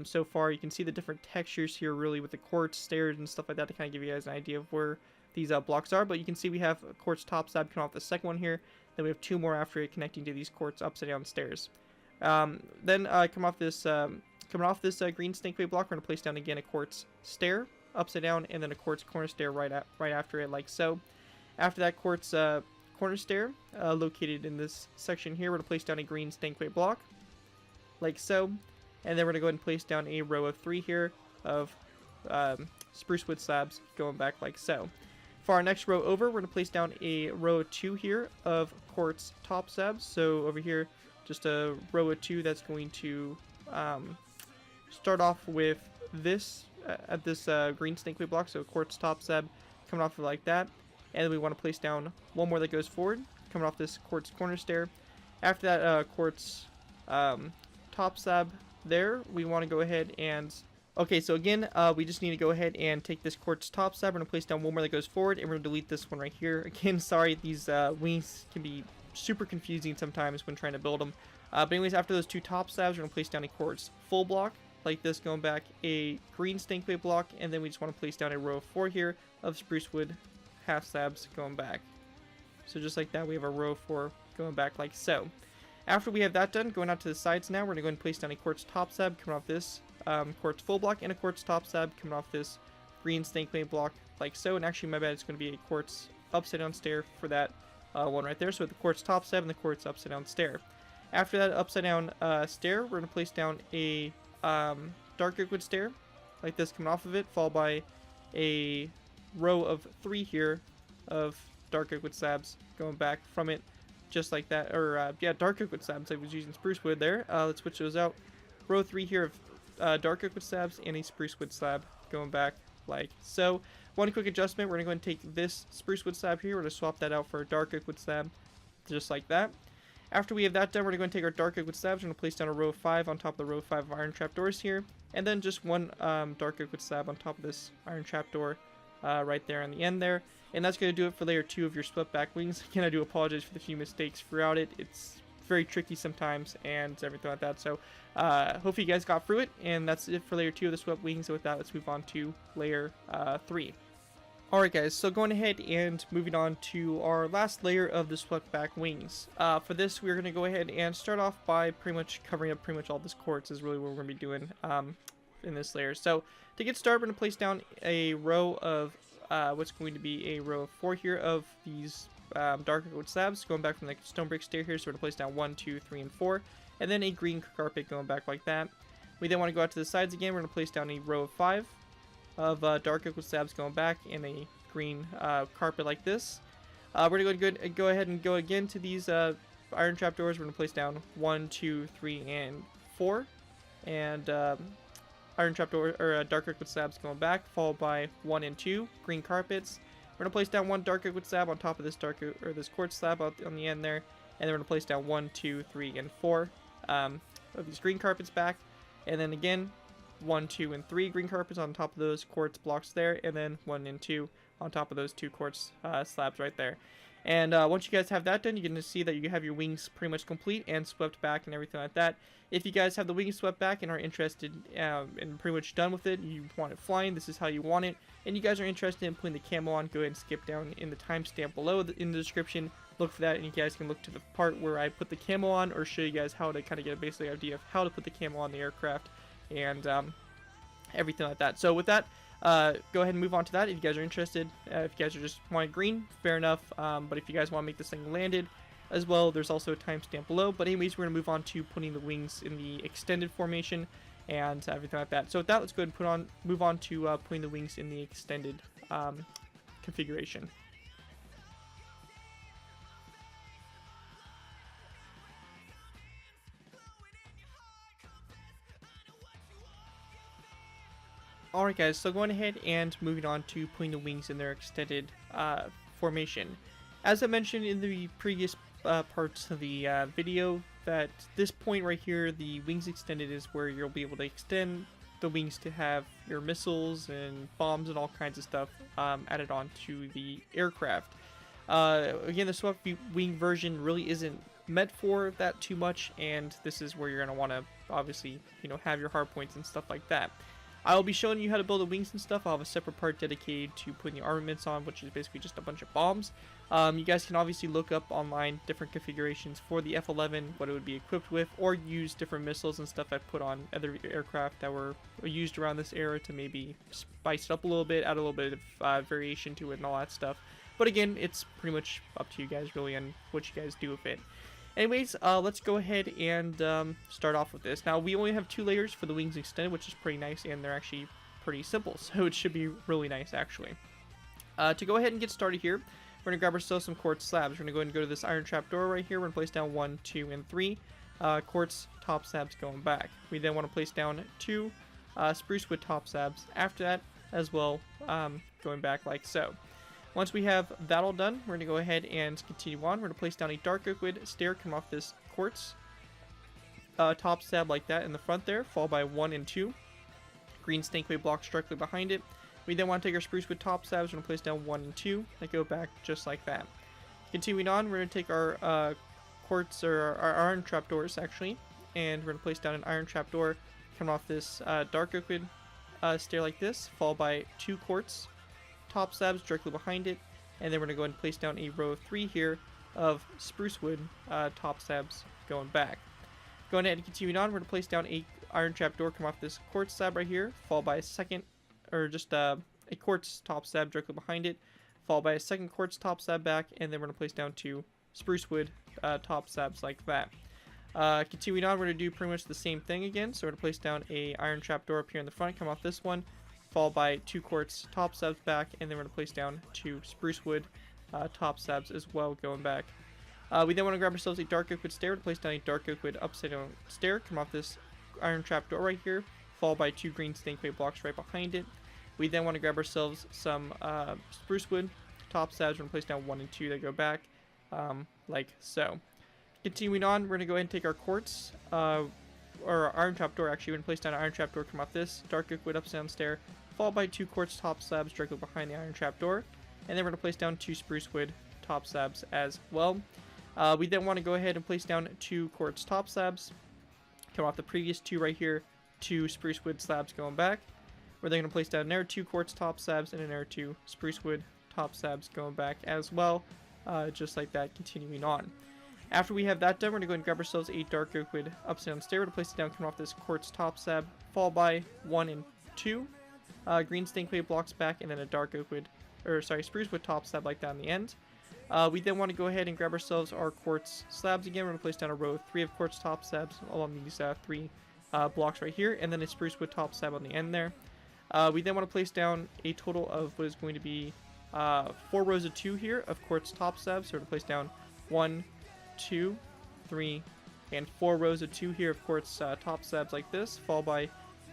So far, you can see the different textures here really with the quartz stairs and stuff like that to kind of give you guys an idea of where these blocks are. But you can see we have a quartz top slab coming off the second one here, then we have 2 more after it connecting to these quartz upside down stairs. Then coming off this green stinkway block, we're going to place down again a quartz stair upside down, and then a quartz corner stair right after it, like so. After that quartz corner stair, located in this section here, we're going to place down a green stinkway block, like so. And then we're going to go ahead and place down a row of 3 here of spruce wood slabs going back like so. For our next row over, we're going to place down a row of 2 here of quartz top slabs. So over here, just a row of 2 that's going to start off with this at this green stinkway block, so quartz top slab coming off of like that, and then we want to place down 1 more that goes forward coming off this quartz corner stair. After that quartz top slab there, we want to go ahead and so again we just need to go ahead and take this quartz top slab. We're going to place down 1 more that goes forward, and we're going to delete this one right here. Again, sorry, these wings can be super confusing sometimes when trying to build them. But anyways, after those 2 top slabs, we're going to place down a quartz full block, like this, going back, a green stinkway block, and then we just want to place down a row of 4 here of spruce wood half slabs going back. So just like that, we have a row of 4 going back like so. After we have that done, going out to the sides now, we're going to go ahead and place down a quartz top slab coming off this quartz full block, and a quartz top slab coming off this green stinkway block like so. And actually, my bad, it's going to be a quartz upside down stair for that one right there. So the quartz top slab and the quartz upside down stair. After that upside down stair, we're going to place down a dark oak wood stair like this coming off of it, followed by a row of 3 here of dark oak wood slabs going back from it, just like that. Or yeah, dark oak wood slabs. I was using spruce wood there. Let's switch those out. Row 3 here of dark oak wood slabs and a spruce wood slab going back like so. One quick adjustment, we're going to go ahead and take this spruce wood slab here, we're going to swap that out for a dark oak wood slab, just like that. After we have that done, we're going to take our dark oak wood slabs, we're going to place down a row of 5 on top of the row of 5 of iron trap doors here, and then just 1 dark oak wood slab on top of this iron trap door right there on the end there. And that's going to do it for layer 2 of your split back wings. Again, I do apologize for the few mistakes throughout it. It's very tricky sometimes and everything like that. So hopefully you guys got through it, and that's it for layer 2 of the swept wings. So with that, let's move on to layer 3. Alright guys, so going ahead and moving on to our last layer of the swept back wings. For this, we're going to go ahead and start off by pretty much covering up pretty much all this quartz is really what we're going to be doing in this layer. So to get started, we're going to place down a row of what's going to be a row of 4 here of these dark oak wood slabs going back from the stone brick stair here. So we're going to place down 1, 2, 3, and 4. And then a green carpet going back like that. We then want to go out to the sides again. We're going to place down a row of 5 of dark oak wood slabs going back and a green carpet like this. We're going to go ahead and go again to these iron trapdoors. We're going to place down 1, 2, 3, and 4. And iron trapdoor or dark oak wood slabs going back, followed by 1 and 2 green carpets. We're gonna place down 1 dark oak wood slab on top of this this quartz slab on the end there, and then we're gonna place down 1, 2, 3, and 4 of these green carpets back, and then again 1, 2, and 3 green carpets on top of those quartz blocks there, and then 1 and 2 on top of those 2 quartz slabs right there. And once you guys have that done, you're going to see that you have your wings pretty much complete and swept back and everything like that. If you guys have the wings swept back and are interested and pretty much done with it, you want it flying, this is how you want it, and you guys are interested in putting the camo on, go ahead and skip down in the timestamp below in the description. Look for that, and you guys can look to the part where I put the camo on, or show you guys how to kind of get a basic idea of how to put the camo on the aircraft and everything like that. So with that, go ahead and move on to that if you guys are interested. If you guys are just wanting green, fair enough. But if you guys want to make this thing landed as well, there's also a timestamp below. But anyways, we're going to move on to putting the wings in the extended formation and everything like that. So with that, let's go ahead and move on to putting the wings in the extended configuration. Alright guys, so going ahead and moving on to putting the wings in their extended formation. As I mentioned in the previous parts of the video, that this point right here, the wings extended, is where you'll be able to extend the wings to have your missiles and bombs and all kinds of stuff added on to the aircraft. Again, the swept wing version really isn't meant for that too much, and this is where you're going to want to obviously, have your hard points and stuff like that. I'll be showing you how to build the wings and stuff. I'll have a separate part dedicated to putting the armaments on, which is basically just a bunch of bombs. You guys can obviously look up online different configurations for the F-11, what it would be equipped with, or use different missiles and stuff I've put on other aircraft that were used around this era to maybe spice it up a little bit, add a little bit of variation to it and all that stuff. But again, it's pretty much up to you guys really on what you guys do with it. Anyways, let's go ahead and start off with this. Now, we only have 2 layers for the wings extended, which is pretty nice, and they're actually pretty simple, so it should be really nice, actually. To go ahead and get started here, we're going to grab ourselves some quartz slabs. We're going to go ahead and go to this iron trapdoor right here. We're going to place down 1, 2, and 3 quartz top slabs going back. We then want to place down 2 spruce wood top slabs after that as well, going back like so. Once we have that all done, we're going to go ahead and continue on. We're going to place down a dark oak wood stair coming off this quartz top slab like that in the front there, followed by 1 and 2 green stankway blocks directly behind it. We then want to take our spruce wood top slabs. We're going to place down 1 and 2 that go back just like that. Continuing on, we're going to take our quartz or our iron trapdoors actually, and we're going to place down an iron trapdoor coming off this dark oak wood stair like this, followed by 2 quartz top slabs directly behind it, and then we're going to go ahead and place down a row of 3 here of spruce wood top slabs going back. Going ahead and continuing on, we're going to place down a iron trapdoor come off this quartz slab right here, followed by a second, or just a quartz top slab directly behind it, followed by a second quartz top slab back, and then we're going to place down 2 spruce wood top slabs like that. Continuing on, we're going to do pretty much the same thing again, so we're going to place down a iron trapdoor up here in the front, come off this one, followed by 2 quartz top slabs back, and then we're going to place down 2 spruce wood top slabs as well going back. We then want to grab ourselves a dark oak wood stair to place down a dark oak wood upside down stair, come off this iron trapdoor right here, followed by 2 green stankway blocks right behind it. We then want to grab ourselves some spruce wood top slabs. We're going to place down 1 and 2 that go back like so. Continuing on, we're going to go ahead and take our quartz or our iron trapdoor actually. We're going to place down an iron trapdoor come off this dark oak wood upside down stair, followed by 2 quartz top slabs directly behind the iron trapdoor, and then we're going to place down 2 spruce wood top slabs as well. We then want to go ahead and place down 2 quartz top slabs, come off the previous 2 right here, 2 spruce wood slabs going back. We're then going to place down another 2 quartz top slabs and another 2 spruce wood top slabs going back as well, just like that, continuing on. After we have that done, we're going to go and grab ourselves a dark oak wood upside down stair. We're going to place it down coming off this quartz top slab, followed by 1 and 2 green stankway blocks back, and then a dark oak wood, or sorry, spruce wood top slab like that on the end. We then want to go ahead and grab ourselves our quartz slabs again. We're going to place down a row of 3 of quartz top slabs along these 3 blocks right here, and then a spruce wood top slab on the end there. We then want to place down a total of what is going to be 4 rows of 2 here of quartz top slabs. So we're going to place down 1, 2, 3, and 4 rows of 2 here of quartz top slabs like this, followed by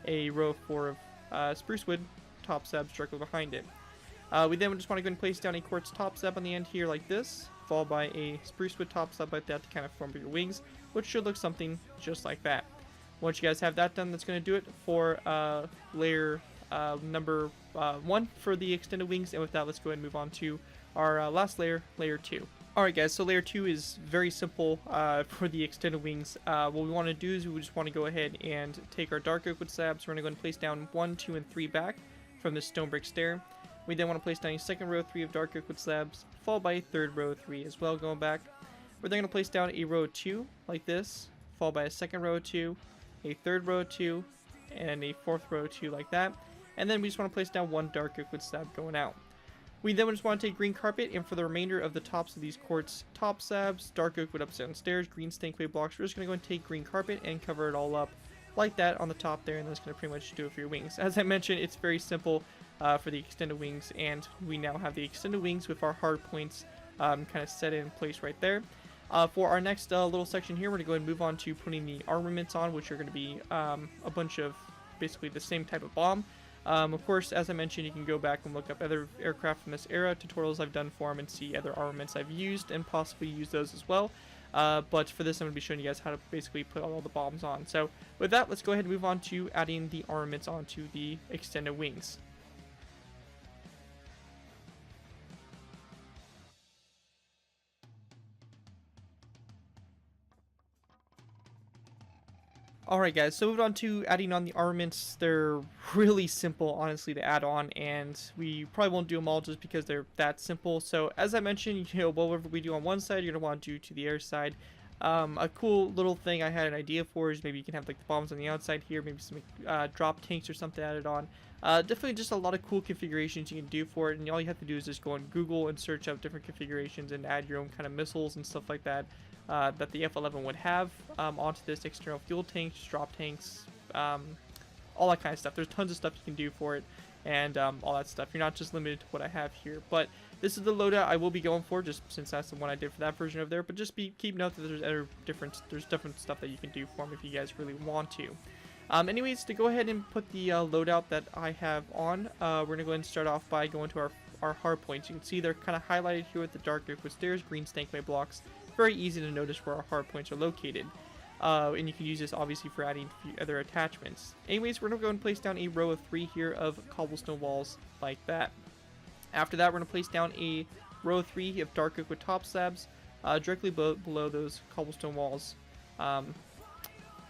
a row of 4 of spruce wood top slabs directly behind it. We then just want to go and place down a quartz top slab on the end here like this, followed by a spruce wood top slab like that to kind of form your wings, which should look something just like that. Once you guys have that done, that's going to do it for layer number 1 for the extended wings, and with that, let's go ahead and move on to our last layer, layer 2. Alright guys, so layer 2 is very simple for the extended wings. What we want to do is we just want to go ahead and take our dark oak wood slabs. We're going to go and place down 1, 2, and 3 back from this stone brick stair. We then want to place down a second row 3 of dark oak wood slabs, followed by a third row 3 as well going back. We're then going to place down a row 2 like this, followed by a second row 2, a third row 2, and a fourth row 2 like that. And then we just want to place down 1 dark oak wood slab going out. We then just want to take green carpet, and for the remainder of the tops of these quartz top slabs, dark oak wood upside downstairs, green stankway blocks, we're just going to go and take green carpet and cover it all up like that on the top there, and that's going to pretty much do it for your wings. As I mentioned, it's very simple for the extended wings, and we now have the extended wings with our hard points kind of set in place right there. For our next little section here, we're going to go ahead and move on to putting the armaments on, which are going to be a bunch of basically the same type of bomb. Of course, as I mentioned, you can go back and look up other aircraft from this era, tutorials I've done for them, and see other armaments I've used, and possibly use those as well. But for this, I'm going to be showing you guys how to basically put all the bombs on. So with that, let's go ahead and move on to adding the armaments onto the extended wings. Alright guys, so moving on to adding on the armaments. They're really simple, honestly, to add on, and we probably won't do them all just because they're that simple. So as I mentioned, whatever we do on one side, you're going to want to do to the other side. A cool little thing I had an idea for is maybe you can have like the bombs on the outside here, maybe some drop tanks or something added on. Definitely just a lot of cool configurations you can do for it, and all you have to do is just go on Google and search up different configurations and add your own kind of missiles and stuff like that. That the F-111 would have onto this external fuel tanks, drop tanks, all that kind of stuff. There's tons of stuff you can do for it, and all that stuff. You're not just limited to what I have here, but this is the loadout I will be going for, just since that's the one I did for that version over there. But just keep note that there's different stuff that you can do for them if you guys really want to. Anyways, to go ahead and put the loadout that I have on, we're gonna go ahead and start off by going to our hard points. You can see they're kind of highlighted here with the dark oak wood stairs, green stankway blocks. Very easy to notice where our hard points are located, and you can use this obviously for adding other attachments. Anyways, we're going to go and place down a row of 3 here of cobblestone walls like that. After that, we're going to place down a row of 3 of dark oak wood top slabs directly below those cobblestone walls,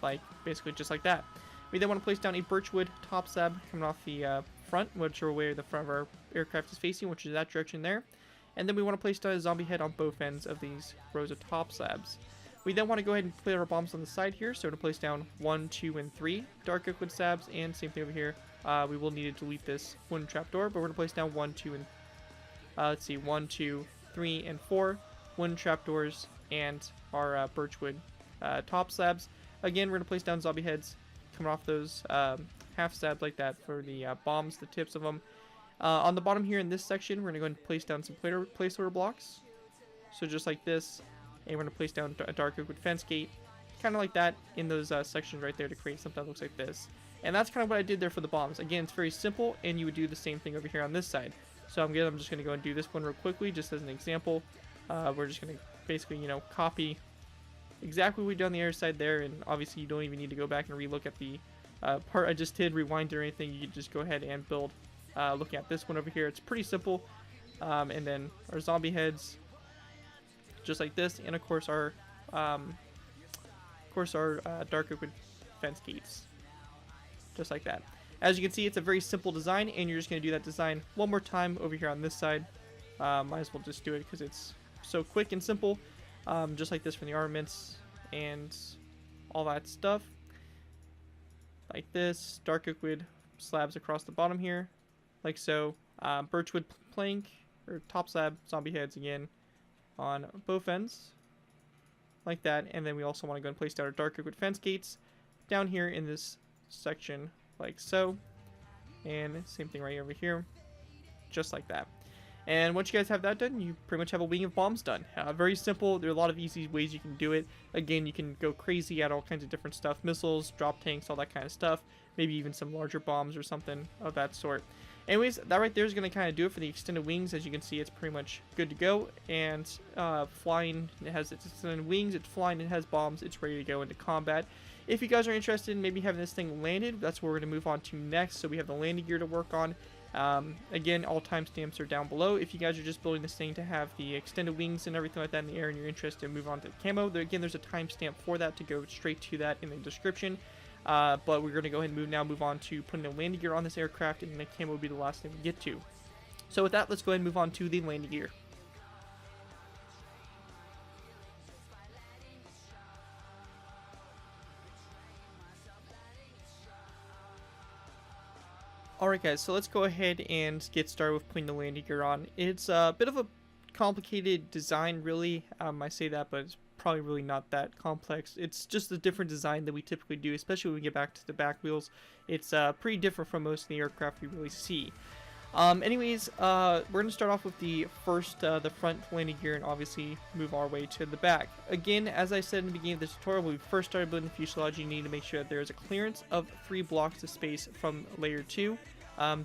like basically just like that. We then want to place down a birchwood top slab coming off the front, which are where the front of our aircraft is facing, which is that direction there. And then we want to place down a zombie head on both ends of these rows of top slabs. We then want to go ahead and put our bombs on the side here. So we're going to place down 1, 2, and 3 dark oak wood slabs, and same thing over here. We will need to delete this wooden trapdoor, but we're going to place down 1, 2, and let's see, 1, 2, 3, and 4 wooden trapdoors and our birchwood top slabs. Again, we're going to place down zombie heads coming off those half slabs like that for the bombs, the tips of them. On the bottom here in this section, we're going to go and place down some placeholder blocks. So just like this, and we're going to place down a dark oak wood fence gate, kind of like that in those sections right there to create something that looks like this. And that's kind of what I did there for the bombs. Again, it's very simple, and you would do the same thing over here on this side. So I'm just going to go and do this one real quickly, just as an example. We're just going to basically, copy exactly what we did on the other side there, and obviously you don't even need to go back and relook at the part I just did, rewind or anything. You can just go ahead and build. Looking at this one over here, it's pretty simple. And then our zombie heads, just like this, and of course our dark oak wood fence gates, just like that. As you can see, it's a very simple design, and you're just going to do that design one more time over here on this side. Might as well just do it because it's so quick and simple, just like this for the armaments and all that stuff. Like this, dark oak wood slabs across the bottom here. Like so, birchwood plank, or top slab, zombie heads again, on both ends, like that. And then we also want to go and place down our dark liquid fence gates down here in this section, like so. And same thing right over here, just like that. And once you guys have that done, you pretty much have a wing of bombs done. Very simple. There are a lot of easy ways you can do it. Again, you can go crazy, add all kinds of different stuff. Missiles, drop tanks, all that kind of stuff. Maybe even some larger bombs or something of that sort. Anyways, that right there is going to kind of do it for the extended wings. As you can see, it's pretty much good to go. And flying, it has its extended wings, it's flying, it has bombs, it's ready to go into combat. If you guys are interested in maybe having this thing landed, that's what we're going to move on to next. So we have the landing gear to work on. Again, all timestamps are down below. If you guys are just building this thing to have the extended wings and everything like that in the air and you're interested in move on to the camo, again, there's a timestamp for that to go straight to that in the description. But we're going to go ahead and move on to putting the landing gear on this aircraft, and the camo will be the last thing we get to. So with that, let's go ahead and move on to the landing gear. Alright guys, so let's go ahead and get started with putting the landing gear on. It's a bit of a complicated design, really. I say that, but it's probably really not that complex. It's just a different design than we typically do, especially when we get back to the back wheels. It's pretty different from most of the aircraft we really see. Anyways, we're going to start off with the front landing gear, and obviously move our way to the back. Again, as I said in the beginning of this tutorial, when we first started building the fuselage, you need to make sure that there is a clearance of 3 blocks of space from layer 2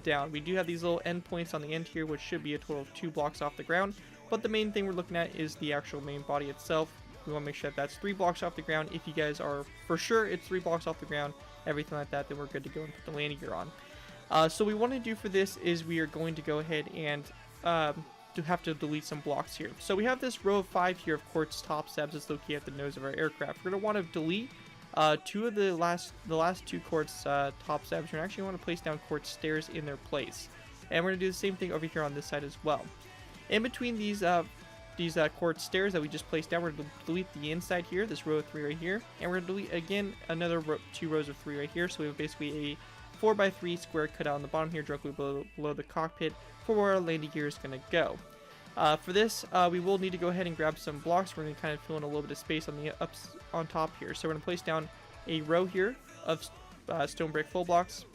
down. We do have these little endpoints on the end here, which should be a total of 2 blocks off the ground, but the main thing we're looking at is the actual main body itself. We want to make sure that that's 3 blocks off the ground. If you guys are for sure it's 3 blocks off the ground, everything like that, then we're good to go and put the landing gear on. So what we want to do for this is we are going to go ahead and have to delete some blocks here. So we have this row of 5 here of quartz top slabs that's located at the nose of our aircraft. We're going to want to delete 2 of the last 2 quartz top slabs. We're actually want to place down quartz stairs in their place, and we're going to do the same thing over here on this side as well. In between these quartz stairs that we just placed down, we're going to delete the inside here, this row of 3 right here, and we're going to delete again another 2 rows of 3 right here. So we have basically a 4x3 square cut out on the bottom here, directly below the cockpit, for where our landing gear is going to go. For this, we will need to go ahead and grab some blocks. We're going to kind of fill in a little bit of space on the on top here. So we're going to place down a row here of stone brick full blocks.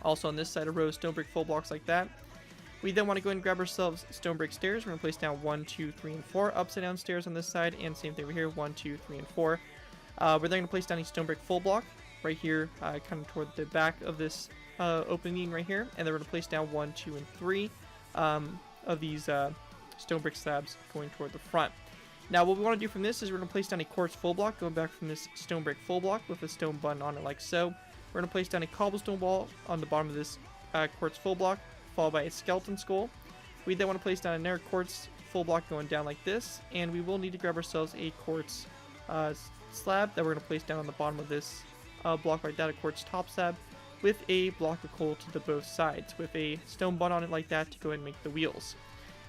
Also on this side, a row of stone brick full blocks like that. We then want to go ahead and grab ourselves stone brick stairs. We're going to place down 1, 2, 3, and 4 upside down stairs on this side, and same thing over here, 1, 2, 3, and 4. We're then going to place down a stone brick full block right here, kind of toward the back of this opening right here, and then we're going to place down 1, 2, and 3 of these stone brick slabs going toward the front. Now what we want to do from this is we're going to place down a quartz full block going back from this stone brick full block with a stone button on it like so. We're going to place down a cobblestone wall on the bottom of this quartz full block, followed by a skeleton skull. We then want to place down another quartz full block going down like this, and we will need to grab ourselves a quartz slab that we're going to place down on the bottom of this block like that, a quartz top slab, with a block of coal to the both sides, with a stone butt on it like that to go ahead and make the wheels.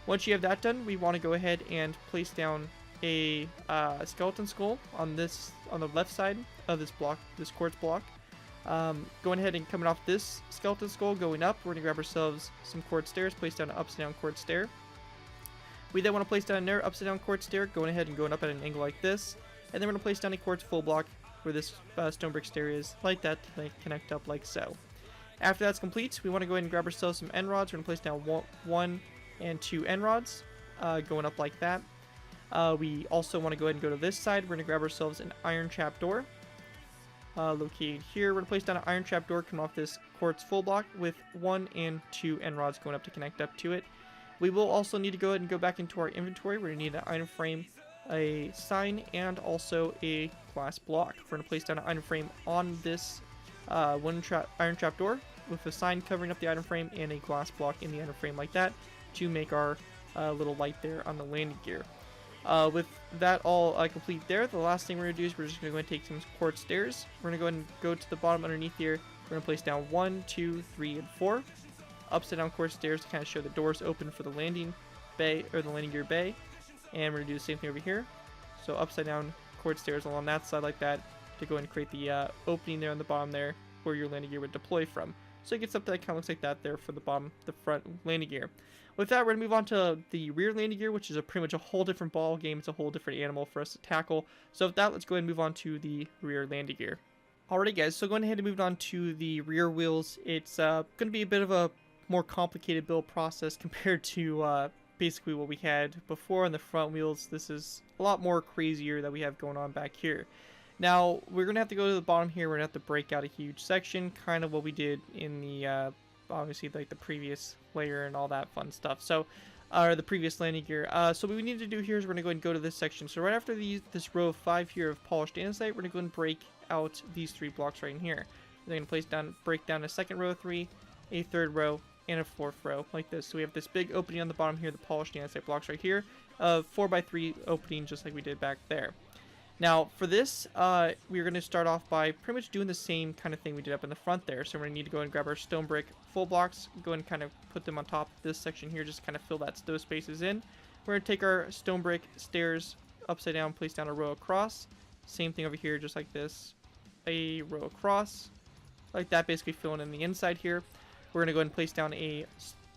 Once you have that done, we want to go ahead and place down a skeleton skull on the left side of this block, this quartz block. Going ahead and coming off this skeleton skull, going up, we're going to grab ourselves some quartz stairs, place down an upside down quartz stair. We then want to place down another upside down quartz stair, going ahead and going up at an angle like this, and then we're going to place down a quartz full block where this stone brick stair is, like that, to connect up like so. After that's complete, we want to go ahead and grab ourselves some end rods. We're going to place down 1 and 2 end rods, going up like that. We also want to go ahead and go to this side. We're going to grab ourselves an iron trap door, located here. We're going to place down an iron trap door coming off this quartz full block with 1 and 2 end rods going up to connect up to it. We will also need to go ahead and go back into our inventory. We're going to need an iron frame, a sign, and also a glass block. We're going to place down an iron frame on this iron trap door with a sign covering up the item frame and a glass block in the item frame like that to make our little light there on the landing gear. With that all complete there, the last thing we're going to do is we're just going to go and take some quartz stairs. We're going to go ahead and go to the bottom underneath here. We're going to place down 1, 2, 3, and 4 upside down quartz stairs to kind of show the doors open for the landing bay, or the landing gear bay. And we're going to do the same thing over here. So upside down quartz stairs along that side like that to go and create the opening there on the bottom there where your landing gear would deploy from. So you get something that kind of looks like that there for the front landing gear. With that, we're going to move on to the rear landing gear, which is pretty much a whole different ball game. It's a whole different animal for us to tackle. So with that, let's go ahead and move on to the rear landing gear. Alrighty guys, so going ahead and moving on to the rear wheels, it's going to be a bit of a more complicated build process compared to basically what we had before on the front wheels. This is a lot more crazier that we have going on back here. Now, we're going to have to go to the bottom here. We're going to have to break out a huge section, kind of what we did in the, obviously, like the previous layer and all that fun stuff. So, or the previous landing gear. So what we need to do here is we're going to go ahead and go to this section. So right after this row of 5 here of polished andesite, we're going to go and break out these 3 blocks right in here. We're going to break down a second row of 3, a third row, and a 4th row like this. So we have this big opening on the bottom here, the polished andesite blocks right here, 4x3 opening just like we did back there. Now for this, we're going to start off by pretty much doing the same kind of thing we did up in the front there. So we're going to need to go and grab our stone brick full blocks, go and kind of put them on top of this section here, just kind of fill those spaces in. We're going to take our stone brick stairs upside down, place down a row across. Same thing over here, just like this, a row across, like that, basically filling in the inside here. We're going to go ahead and place down a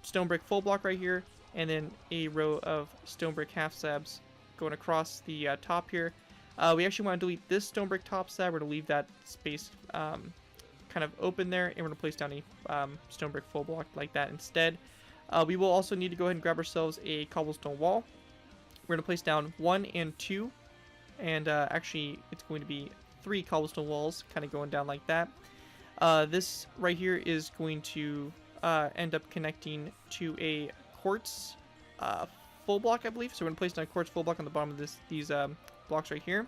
stone brick full block right here, and then a row of stone brick half slabs going across the top here. We actually want to delete this stone brick top slab. We're going to leave that space kind of open there, and we're going to place down a stone brick full block like that instead. We will also need to go ahead and grab ourselves a cobblestone wall. We're going to place down 1 and 2, and actually it's going to be 3 cobblestone walls kind of going down like that. This right here is going to end up connecting to a quartz full block, I believe. So we're going to place down a quartz full block on the bottom of these blocks right here.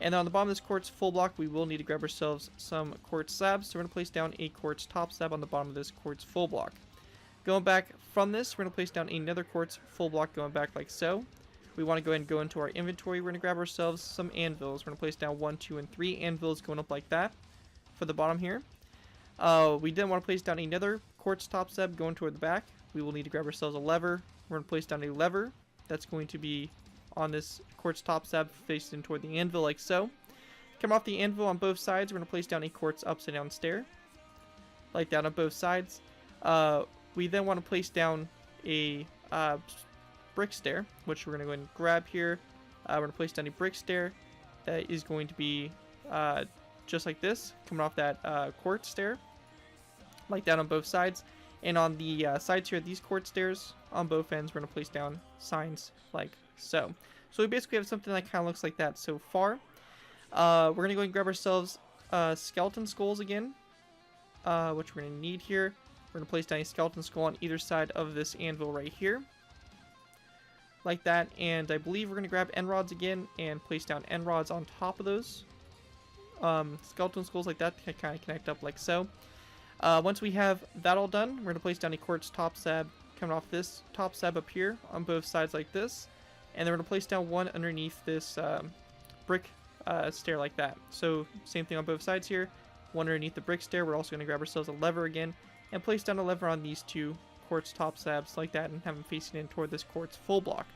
And then on the bottom of this quartz full block, we will need to grab ourselves some quartz slabs. So we're going to place down a quartz top slab on the bottom of this quartz full block. Going back from this, we're going to place down another quartz full block going back like so. We want to go ahead and go into our inventory. We're going to grab ourselves some anvils. We're going to place down 1, 2, and 3 anvils going up like that for the bottom here. We then want to place down another quartz top slab going toward the back. We will need to grab ourselves a lever. We're going to place down a lever that's going to be on this quartz top slab facing toward the anvil like so. Come off the anvil on both sides. We're going to place down a quartz upside down stair like that on both sides. We then want to place down a brick stair, which we're going to go ahead and grab here. We're going to place down a brick stair that is going to be just like this, coming off that quartz stair like that on both sides. And on the sides here, these quartz stairs on both ends, we're going to place down signs like so. So we basically have something that kind of looks like that so far. We're going to go and grab ourselves skeleton skulls again, which we're going to need here. We're going to place down a skeleton skull on either side of this anvil right here, like that. And I believe we're going to grab end rods again and place down end rods on top of those skeleton skulls like that to kind of connect up like so. Once we have that all done, we're going to place down a quartz top slab coming off this top slab up here on both sides like this. And then we're going to place down one underneath this brick stair like that. So same thing on both sides here. One underneath the brick stair. We're also going to grab ourselves a lever again and place down a lever on these 2 quartz top slabs like that and have them facing in toward this quartz full block.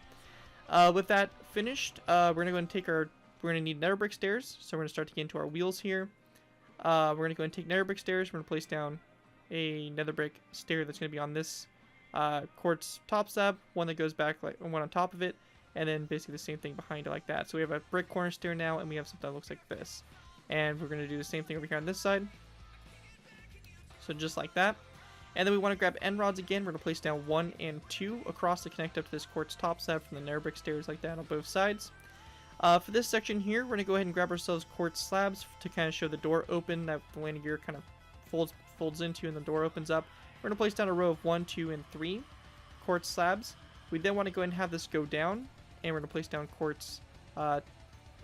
With that finished, we're going to go and take we're going to need nether brick stairs. So we're going to start to get into our wheels here. We're going to go and take nether brick stairs. We're going to place down a nether brick stair that's going to be on this quartz top slab, one that goes back, like one on top of it, and then basically the same thing behind it like that. So we have a brick corner stair now, and we have something that looks like this. And we're going to do the same thing over here on this side. So just like that. And then we want to grab end rods again. We're going to place down 1 and 2 across to connect up to this quartz top slab from the nether brick stairs like that on both sides. For this section here, we're going to go ahead and grab ourselves quartz slabs to kind of show the door open that the landing gear kind of folds into and the door opens up. We're going to place down a row of 1, 2, and 3 quartz slabs. We then want to go ahead and have this go down, and we're going to place down quartz, what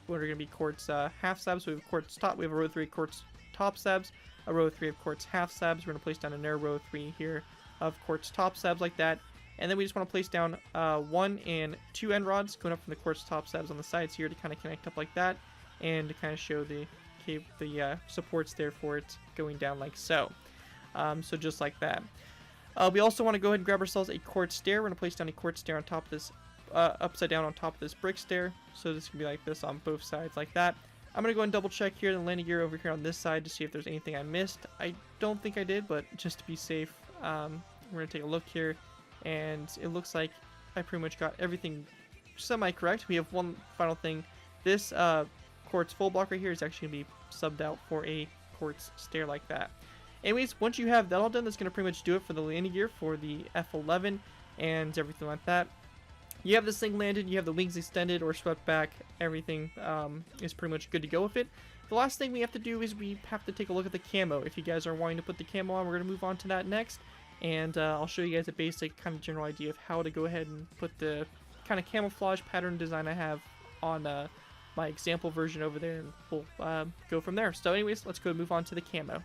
are going to be quartz half slabs. So we have quartz top, we have a row of 3 quartz top slabs, a row of 3 of quartz half slabs. We're going to place down another row of 3 here of quartz top slabs like that. And then we just want to place down 1 and 2 end rods going up from the quartz top slabs on the sides here to kind of connect up like that, and to kind of show the supports there for it going down like so. So just like that. We also want to go ahead and grab ourselves a quartz stair. We're going to place down a quartz stair on top of this, upside down on top of this brick stair. So this can be like this on both sides like that. I'm going to go and double check here the landing gear over here on this side to see if there's anything I missed. I don't think I did, but just to be safe, we're going to take a look here, and it looks like I pretty much got everything semi-correct. We have one final thing. This quartz full block right here is actually going to be subbed out for a quartz stair like that. Anyways, once you have that all done, that's going to pretty much do it for the landing gear for the F-11 and everything like that. You have this thing landed, you have the wings extended or swept back, everything is pretty much good to go with it. The last thing we have to do is we have to take a look at the camo. If you guys are wanting to put the camo on, we're going to move on to that next. And I'll show you guys a basic kind of general idea of how to go ahead and put the kind of camouflage pattern design I have on my example version over there, and we'll go from there. So anyways, let's go and move on to the camo.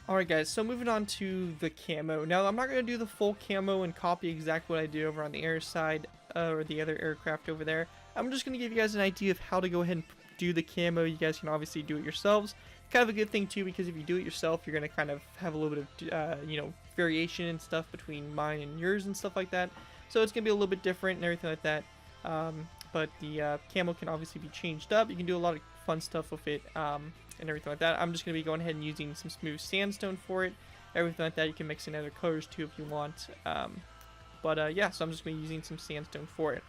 Alright guys, so moving on to the camo. Now I'm not going to do the full camo and copy exactly what I did over on the air side or the other aircraft over there. I'm just going to give you guys an idea of how to go ahead and do the camo. You guys can obviously do it yourselves. Kind of a good thing too, because if you do it yourself, you're going to kind of have a little bit of, you know, variation and stuff between mine and yours and stuff like that. So it's going to be a little bit different and everything like that. But the camo can obviously be changed up. You can do a lot of fun stuff with it. And everything like that. I'm just going to be going ahead and using some smooth sandstone for it. Everything like that. You can mix in other colors too if you want. Yeah, so I'm just going to be using some sandstone for it.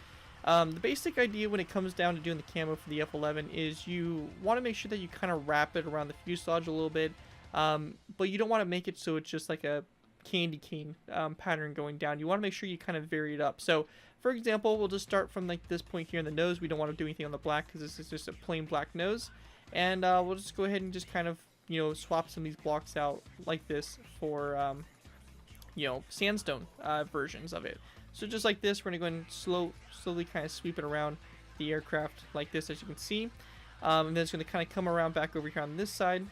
The basic idea when it comes down to doing the camo for the F-11 is you want to make sure that you kind of wrap it around the fuselage a little bit. But you don't want to make it so it's just like a candy cane pattern going down. You want to make sure you kind of vary it up. So, for example, we'll just start from like this point here in the nose. We don't want to do anything on the black because this is just a plain black nose. And we'll just go ahead and just kind of, you know, swap some of these blocks out like this for, you know, sandstone versions of it. So just like this, we're going to go and slowly kind of sweep it around the aircraft like this, as you can see. And then it's going to kind of come around back over here on this side.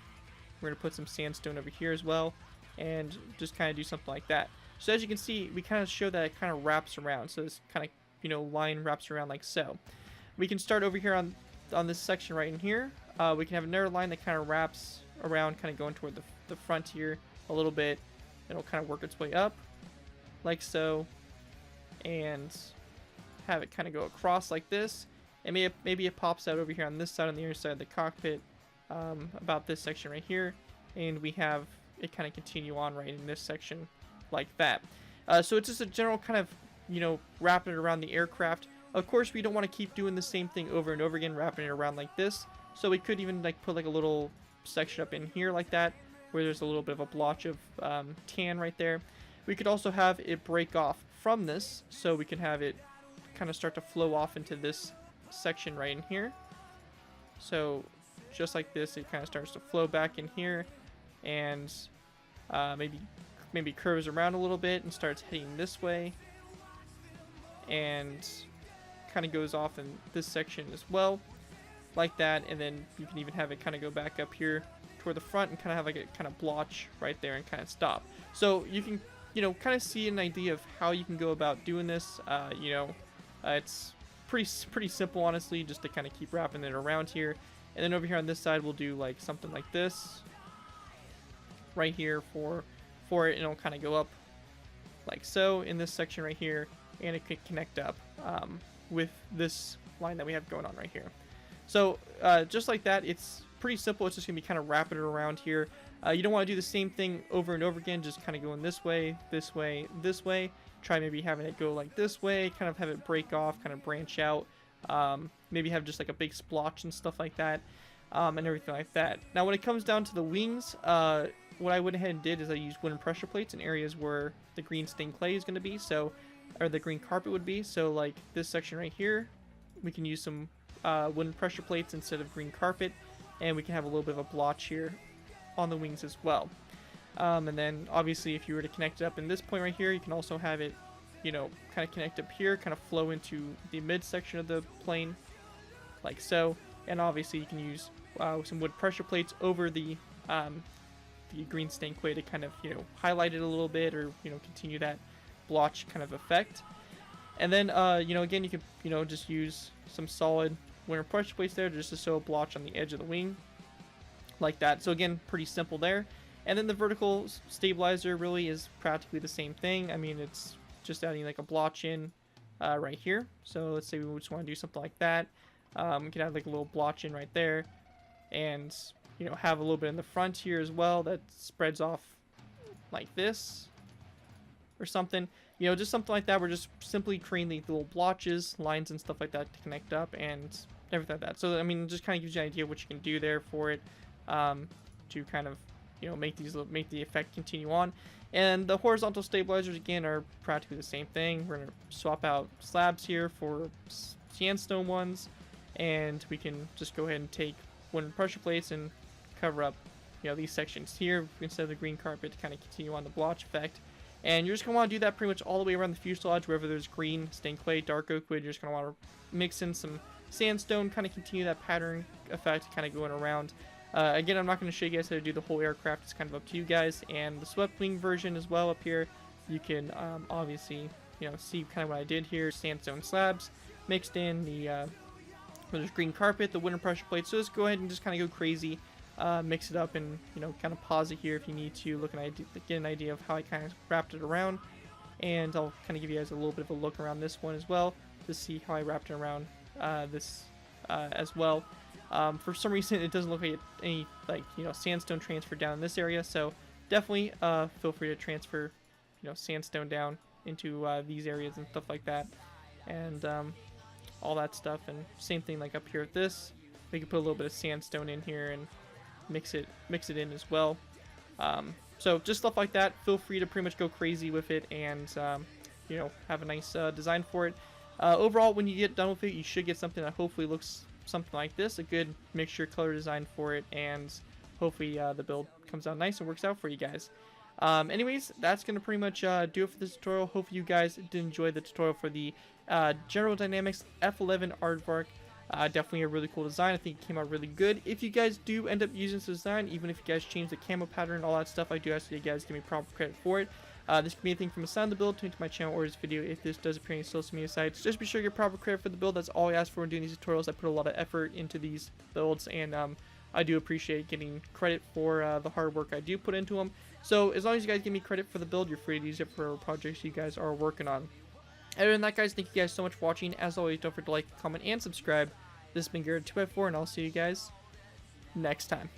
We're going to put some sandstone over here as well. And just kind of do something like that. So as you can see, we kind of show that it kind of wraps around. So this kind of, you know, line wraps around like so. We can start over here on this section right in here. We can have another line that kind of wraps around, kind of going toward the front here a little bit. It'll kind of work its way up, like so, and have it kind of go across like this. And maybe it pops out over here on this side, on the other side of the cockpit, about this section right here. And we have it kind of continue on right in this section like that. So it's just a general kind of, you know, wrapping it around the aircraft. Of course, we don't want to keep doing the same thing over and over again, wrapping it around like this. So we could even like put like a little section up in here like that, where there's a little bit of a blotch of tan right there. We could also have it break off from this, so we can have it kind of start to flow off into this section right in here. So just like this, it kind of starts to flow back in here, and maybe curves around a little bit and starts heading this way, and kind of goes off in this section as well, like that. And then you can even have it kind of go back up here toward the front and kind of have like a kind of blotch right there and kind of stop. So you can, you know, kind of see an idea of how you can go about doing this. It's pretty simple, honestly, just to kind of keep wrapping it around here. And then over here on this side, we'll do like something like this right here for it, and it'll kind of go up like so in this section right here, and it could connect up with this line that we have going on right here. So just like that, it's pretty simple. It's just gonna be kind of wrapping it around here. You don't want to do the same thing over and over again, just kind of going this way, this way, this way. Try maybe having it go like this way, kind of have it break off, kind of branch out. Maybe have just like a big splotch and stuff like that, and everything like that. Now when it comes down to the wings, what I went ahead and did is I used wooden pressure plates in areas where the green stained clay is going to be, so, or the green carpet would be. So like this section right here, we can use some wooden pressure plates instead of green carpet, and we can have a little bit of a blotch here on the wings as well. And then obviously if you were to connect it up in this point right here, you can also have it, you know, kind of connect up here, kind of flow into the midsection of the plane like so. And obviously you can use some wood pressure plates over the green stained clay to kind of, you know, highlight it a little bit, or, you know, continue that blotch kind of effect. And then you know, again, you can, you know, just use some solid wooden pressure plates there just to show a blotch on the edge of the wing like that. So again, pretty simple there. And then the vertical stabilizer really is practically the same thing. I mean, it's just adding like a blotch in right here. So let's say we just want to do something like that. We can add like a little blotch in right there, and you know, have a little bit in the front here as well that spreads off like this or something. You know, just something like that. We're just simply creating the little blotches, lines and stuff like that to connect up and everything like that. So I mean, just kind of gives you an idea of what you can do there for it, to kind of, you know, make the effect continue on. And the horizontal stabilizers again are practically the same thing. We're gonna swap out slabs here for sandstone ones, and we can just go ahead and take wooden pressure plates and cover up, you know, these sections here instead of the green carpet to kind of continue on the blotch effect. And you're just gonna want to do that pretty much all the way around the fuselage. Wherever there's green stained clay, dark oak wood, you're just gonna want to mix in some sandstone, kind of continue that pattern effect, kind of going around. Again, I'm not going to show you guys how to do the whole aircraft. It's kind of up to you guys. And the swept wing version as well up here, you can obviously, you know, see kind of what I did here. Sandstone slabs mixed in the where there's green carpet, the wooden pressure plate. So just go ahead and just kind of go crazy, mix it up, and you know, kind of pause it here if you need to get an idea of how I kind of wrapped it around. And I'll kind of give you guys a little bit of a look around this one as well to see how I wrapped it around this as well. For some reason, it doesn't look like any, like, you know, sandstone transfer down in this area, so definitely feel free to transfer, you know, sandstone down into these areas and stuff like that, and all that stuff. And same thing like up here at this, we can put a little bit of sandstone in here and mix it in as well. So just stuff like that. Feel free to pretty much go crazy with it and you know, have a nice design for it. Overall, when you get done with it, you should get something that hopefully looks something like this, a good mixture color design for it, and hopefully the build comes out nice and works out for you guys. Anyways, that's going to pretty much do it for this tutorial. Hopefully you guys did enjoy the tutorial for the General Dynamics F-111 Aardvark. Definitely a really cool design. I think it came out really good. If you guys do end up using this design, even if you guys change the camo pattern and all that stuff, I do ask you guys give me proper credit for it. This could be anything from a sound of the build to my channel or this video. If this does appear on your social media sites, just be sure to get proper credit for the build. That's all I ask for when doing these tutorials. I put a lot of effort into these builds, and I do appreciate getting credit for the hard work I do put into them. So as long as you guys give me credit for the build, you're free to use it for projects you guys are working on. Other than that, guys, thank you guys so much for watching. As always, don't forget to like, comment, and subscribe. This has been Garrett 2x4, and I'll see you guys next time.